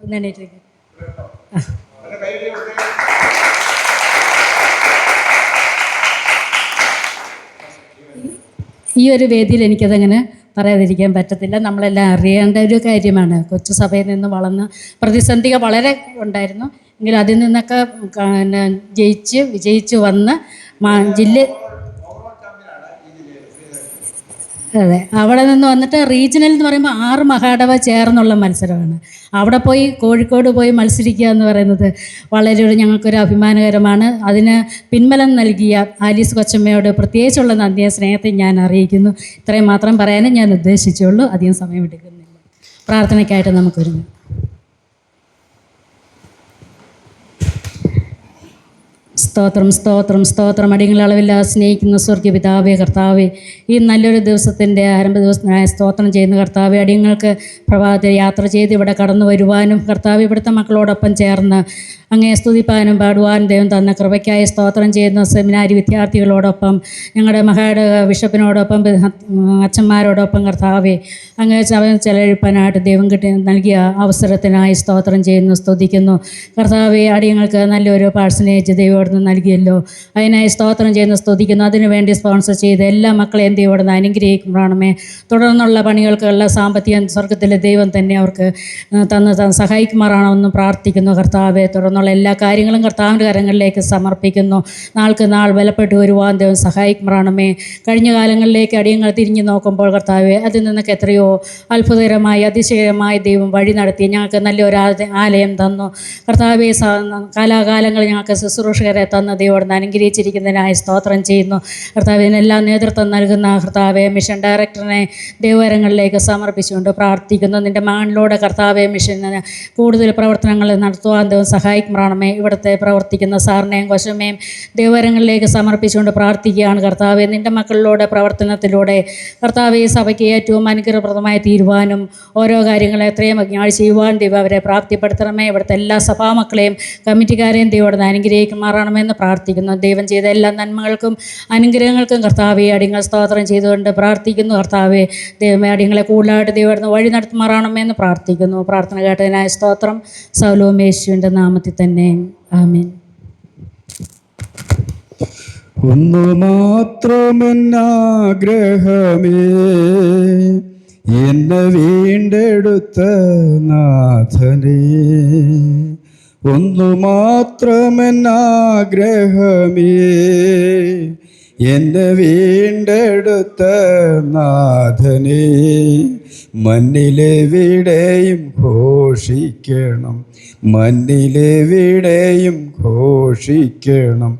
ഒന്നെണീറ്റേക്ക്. ഈ ഒരു വേദിയിൽ എനിക്കതങ്ങനെ പറയാതിരിക്കാൻ പറ്റത്തില്ല. നമ്മളെല്ലാം അറിയേണ്ട ഒരു കാര്യമാണ്. കൊച്ചു സഭയിൽ നിന്ന് വളർന്ന് പ്രതിസന്ധികൾ വളരെ ഉണ്ടായിരുന്നു. എങ്കിലും അതിൽ നിന്നൊക്കെ വിജയിച്ച് വന്ന് അതെ, അവിടെ നിന്ന് വന്നിട്ട് റീജിയണൽ എന്ന് പറയുമ്പോൾ 6 മഹാടവ ചേർന്നുള്ള മത്സരമാണ്. അവിടെ പോയി കോഴിക്കോട് പോയി മത്സരിക്കുക എന്ന് പറയുന്നത് വളരെ ഞങ്ങൾക്കൊരു അഭിമാനകരമാണ്. അതിന് പിൻബലം നൽകിയ ആലീസ് കൊച്ചമ്മയോട് പ്രത്യേകിച്ചുള്ള നന്ദിയെ സ്നേഹത്തെ ഞാൻ അറിയിക്കുന്നു. ഇത്രയും മാത്രം പറയാനും ഞാൻ ഉദ്ദേശിച്ചുള്ളൂ. അധികം സമയമെടുക്കുന്നില്ല. പ്രാർത്ഥനയ്ക്കായിട്ട് നമുക്കൊരുങ്ങാം. സ്തോത്രം സ്തോത്രം സ്തോത്രം. അടിയങ്ങളെ അളവില്ലാതെ സ്നേഹിക്കുന്ന സ്വർഗ്ഗ പിതാവേ കർത്താവേ, ഈ നല്ലൊരു ദിവസത്തിൻ്റെ ആരംഭ ദിവസത്തിനായ സ്തോത്രം ചെയ്യുന്ന കർത്താവേ, അടിയങ്ങൾക്ക് പ്രഭാതത്തിൽ യാത്ര ചെയ്ത് ഇവിടെ കടന്നു വരുവാനും കർത്താവ് ഇവിടുത്തെ മക്കളോടൊപ്പം ചേർന്ന് അങ്ങേ സ്തുതിപ്പാനും പാടുവാനും ദൈവം തന്ന കൃപയ്ക്കായി സ്തോത്രം ചെയ്യുന്ന സെമിനാരി വിദ്യാർത്ഥികളോടൊപ്പം ഞങ്ങളുടെ മഹായുടെ ബിഷപ്പിനോടൊപ്പം അച്ഛന്മാരോടൊപ്പം കർത്താവേ അങ്ങേ സമയം ചെലവഴിപ്പാനായിട്ട് ദൈവം നൽകിയ അവസരത്തിനായി സ്തോത്രം ചെയ്യുന്നു, സ്തുതിക്കുന്നു. കർത്താവേ, അടിയങ്ങൾക്ക് നല്ലൊരു പാഴ്സനേജ് ദൈവോടുന്ന് നൽകിയല്ലോ. അതിനായി സ്തോത്രം ചെയ്യുന്നു, സ്തുതിക്കുന്നു. അതിനുവേണ്ടി സ്പോൺസർ ചെയ്ത് എല്ലാ മക്കളെയും ദൈവോടുന്ന് അനുഗ്രഹിക്കുമ്പോഴാണമേ തുടർന്നുള്ള പണികൾക്കുള്ള സാമ്പത്തികം സ്വർഗത്തിലെ ദൈവം തന്നെ അവർക്ക് തന്ന് സഹായിക്കുമാറാണെന്ന് പ്രാർത്ഥിക്കുന്നു. കർത്താവെ, തുടർന്നുള്ള എല്ലാ കാര്യങ്ങളും കർത്താവിൻ്റെ കരങ്ങളിലേക്ക് സമർപ്പിക്കുന്നു. നാൾക്ക് നാൾ ബലപ്പെട്ട് വരുവാൻ ദൈവം സഹായിക്കുമാറാണമേ. കഴിഞ്ഞ കാലങ്ങളിലേക്ക് അടിയങ്ങൾ തിരിഞ്ഞു നോക്കുമ്പോൾ കർത്താവെ, അതിൽ നിന്നൊക്കെ എത്രയോ അത്ഭുതകരമായി അതിശയമായി ദൈവം വഴി നടത്തി ഞങ്ങൾക്ക് നല്ലൊരു ആലയം തന്നു. കർത്താവെ, കാലാകാലങ്ങൾ ഞങ്ങൾക്ക് ശുശ്രൂഷകരെ തന്ന് ദൈവോടുന്ന് അനുഗ്രഹിച്ചിരിക്കുന്നതിനായി സ്തോത്രം ചെയ്യുന്നു. കർത്താവിനെല്ലാം നേതൃത്വം നൽകുന്ന കർത്താവെ മിഷൻ ഡയറക്ടറിനെ ദൈവകരങ്ങളിലേക്ക് സമർപ്പിച്ചുകൊണ്ട് പ്രാർത്ഥിക്കുന്നു. നിൻ്റെ മകനിലൂടെ കർത്താവെ മിഷന് കൂടുതൽ പ്രവർത്തനങ്ങൾ നടത്തുവാൻ ദൈവം സഹായിക്കുമാറാണമേ. ഇവിടുത്തെ പ്രവർത്തിക്കുന്ന സാറിനെയും കൊച്ചമ്മയും ദൈവകരങ്ങളിലേക്ക് സമർപ്പിച്ചുകൊണ്ട് പ്രാർത്ഥിക്കുകയാണ്. കർത്താവെ, നിൻ്റെ മക്കളിലൂടെ പ്രവർത്തനത്തിലൂടെ കർത്താവെ ഈ സഭയ്ക്ക് ഏറ്റവും അനുഗ്രഹപ്രദമായി തീരുവാനും ഓരോ കാര്യങ്ങളെ എത്രയും ഭംഗിയായി ചെയ്യുവാൻ ദൈവം അവരെ പ്രാപ്തിപ്പെടുത്തണമേ. ഇവിടുത്തെ എല്ലാ സഭാമക്കളെയും കമ്മിറ്റിക്കാരെയും ദൈവം അനുഗ്രഹിക്കുമാറാണമെന്ന് പ്രാർത്ഥിക്കുന്നു. ദൈവം ചെയ്ത എല്ലാ നന്മകൾക്കും അനുഗ്രഹങ്ങൾക്കും കർത്താവെ അടിയങ്ങൾ സ്തോത്രം ചെയ്തുകൊണ്ട് പ്രാർത്ഥിക്കുന്നു. കർത്താവെ, ദൈവമേ, അടിയങ്ങളെ കൂടുതലായിട്ട് ദൈവം വഴി നടത്തുമാറാണമെന്ന് പ്രാർത്ഥിക്കുന്നു. പ്രാർത്ഥന കേട്ടതിനായ സ്തോത്രം. സൗലോം യേശുവിൻ്റെ നാമത്തിൽ തന്നെ ആമേൻ. ഒന്നു മാത്രമെന്നാഗ്രഹമേ, എന്നെ വീണ്ടെടുത്ത നാഥനേ. ഒന്നു മാത്രമെന്നാഗ്രഹമേ, എന്നെ വീണ്ടെടുത്ത നാഥനേ. മണ്ണിലെവിടെയും ഘോഷിക്കണം, മണ്ണിലെവിടെയും ഘോഷിക്കണം,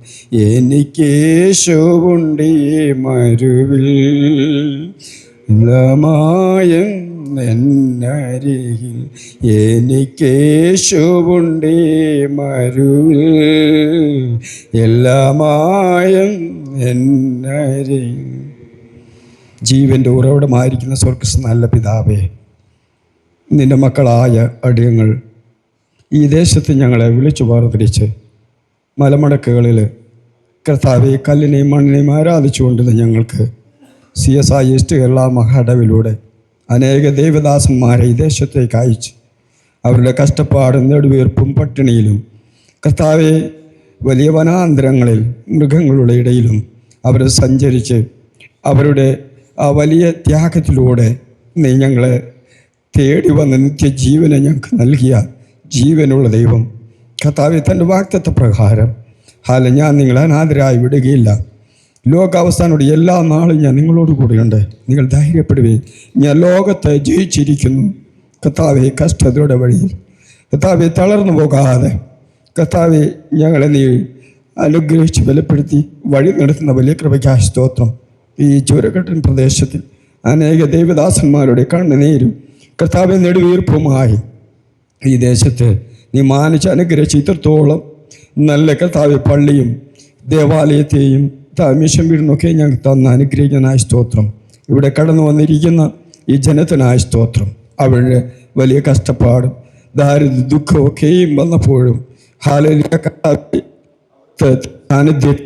എനിക്കേശുവുണ്ട് മരുവിൽ ലമായം എന്നരികിൽ, എനിക്കേശുവുണ്ട് മരുവിൽ എല്ലാമായും എന്നരെ ജീവൻ്റെ ഉറവിടമായിരിക്കുന്ന സ്വർഗസ്വ നല്ല പിതാവേ, നിൻ്റെ മക്കളായ അടിയങ്ങൾ ഈ ദേശത്ത് ഞങ്ങളെ വിളിച്ചു വേർതിരിച്ച് മലമടക്കുകളിൽ കർത്താവെ കല്ലിനെയും മണ്ണിനെയും ആരാധിച്ചുകൊണ്ടിരുന്ന ഞങ്ങൾക്ക് CSI ഈസ്റ്റ് കേരള മഹാടവിലൂടെ അനേക ദൈവദാസന്മാരെ ഈ ദേശത്തേക്ക് അയച്ച് അവരുടെ കഷ്ടപ്പാടും നെടുവീർപ്പും പട്ടിണിയിലും കർത്താവെ വലിയ വനാന്തരങ്ങളിൽ മൃഗങ്ങളുടെ ഇടയിലും അവർ സഞ്ചരിച്ച് അവരുടെ ആ വലിയ ത്യാഗത്തിലൂടെ നീ ഞങ്ങളെ തേടി വന്ന നിത്യജീവനെ ഞങ്ങൾക്ക് നൽകിയ ജീവനുള്ള ദൈവം കർത്താവെ തൻ്റെ വാഗ്ദത്ത പ്രകാരം ഞാൻ നിങ്ങളെ അനാഥരായി വിടുകയില്ല, ലോകാവസാനോട് എല്ലാ നാളും ഞാൻ നിങ്ങളോട് കൂടെയുണ്ട്, നിങ്ങൾ ധൈര്യപ്പെടുകയും ഞാൻ ലോകത്തെ ജയിച്ചിരിക്കുന്നു. കർത്താവെ കഷ്ടതയുടെ വഴിയിൽ കർത്താവെ തളർന്നു പോകാതെ കർത്താവെ ഞങ്ങളെ നീ അനുഗ്രഹിച്ച് ബലപ്പെടുത്തി വഴി നടത്തുന്ന വലിയ കൃപയ്ക്കായി സ്തോത്രം. ഈ ചുരക്കട്ടൻ പ്രദേശത്തിൽ അനേക ദൈവദാസന്മാരുടെ കണ്ണുനീരും കർത്താവെ നെടുവീർപ്പുമായി ഈ ദേശത്ത് നീ മാനിച്ച് അനുഗ്രഹിച്ച് ഇത്രത്തോളം നല്ല കർത്താവെ പള്ളിയും ദേവാലയത്തെയും മിഷൻ വീടിനൊക്കെ ഞങ്ങൾക്ക് തന്ന അനുഗ്രഹിക്കാനായ സ്തോത്രം. ഇവിടെ കടന്നു വന്നിരിക്കുന്ന ഈ ജനത്തിനായ സ്തോത്രം. അവരുടെ വലിയ കഷ്ടപ്പാടും ദാരിദ്ര്യ ദുഃഖമൊക്കെയും വന്നപ്പോഴും ഹല്ലേലൂയ കർത്താവേ സാന്നിധ്യം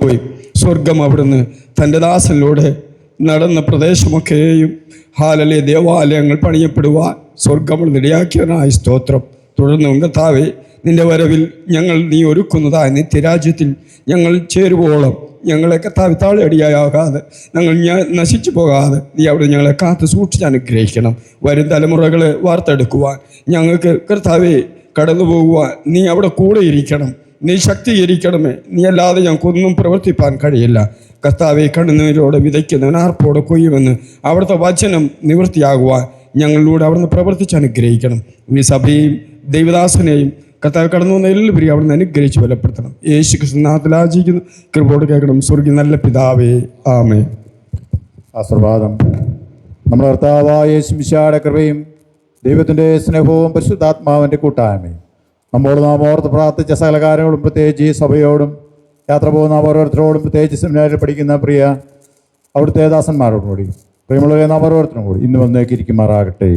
പോയി സ്വർഗം അവിടുന്ന് തൻ്റെ ദാസനിലൂടെ നടന്ന പ്രദേശമൊക്കെയും ഹാലലെ ദേവാലയങ്ങൾ പണിയപ്പെടുവാൻ സ്വർഗം ഇടയാക്കിയവനായ സ്തോത്രം. തുടർന്നും കർത്താവേ നിന്റെ വരവിൽ നീ ഒരുക്കുന്നതായ നിത്യരാജ്യത്തിൽ ഞങ്ങൾ ചേരുവോളം ഞങ്ങളെ കർത്താവ് താഴെയടിയാകാതെ ഞങ്ങൾ നശിച്ചു പോകാതെ നീ അവിടെ ഞങ്ങളെ കാത്ത് സൂക്ഷിച്ച് അനുഗ്രഹിക്കണം. വരും തലമുറകളെ വാർത്തെടുക്കുവാൻ ഞങ്ങൾക്ക് കർത്താവെ കടന്നു പോകുവാൻ നീ അവിടെ കൂടെ ഇരിക്കണം, നീ ശക്തീകരിക്കണമേ. നീ അല്ലാതെ ഞങ്ങൾക്കൊന്നും പ്രവർത്തിപ്പാൻ കഴിയില്ല. കർത്താവെ കണ്ണുനീരോടെ വിതയ്ക്കുന്നവൻ ആർപ്പോടെ കൊയ്യുമെന്ന് അവിടുത്തെ വചനം നിവൃത്തിയാകുവാൻ ഞങ്ങളിലൂടെ അവിടുന്ന് പ്രവർത്തിച്ച് അനുഗ്രഹിക്കണം. ഈ സഭയും ദൈവദാസനെയും കർത്താവ് കടന്നു വന്ന എല്ലാവരെയും അവിടുന്ന് അനുഗ്രഹിച്ച് ബലപ്പെടുത്തണം. യേശു കൃഷ്ണനാഥത്തിൽ ആചരിക്കുന്നു. കൃപയോട് കേൾക്കണം. സ്വർഗ്ഗീയ നല്ല പിതാവേ, ആമേൻ. ആശീർവാദം. നമ്മുടെ കർത്താവായ യേശു മിശിഹായുടെ കൃപയും ദൈവത്തിൻ്റെ സ്നേഹവും പരിശുദ്ധാത്മാവിൻ്റെ കൂട്ടായ്മയും നമ്മോട് നാം ഓർത്ത് പ്രാർത്ഥിച്ച സകല കാര്യങ്ങളും പ്രത്യേകിച്ച് ഈ സഭയോടും യാത്ര പോകുന്ന ഓരോരുത്തരോടും പ്രത്യേകിച്ച് സെമിനാരിൽ പഠിക്കുന്ന പ്രിയ അവിടുത്തെ ദാസന്മാരോടും കൂടി പ്രിയമുള്ളവരെ നാം ഓരോരുത്തരും കൂടി ഇന്ന് വന്നേക്ക് ഇരിക്കുമാറാകട്ടെ.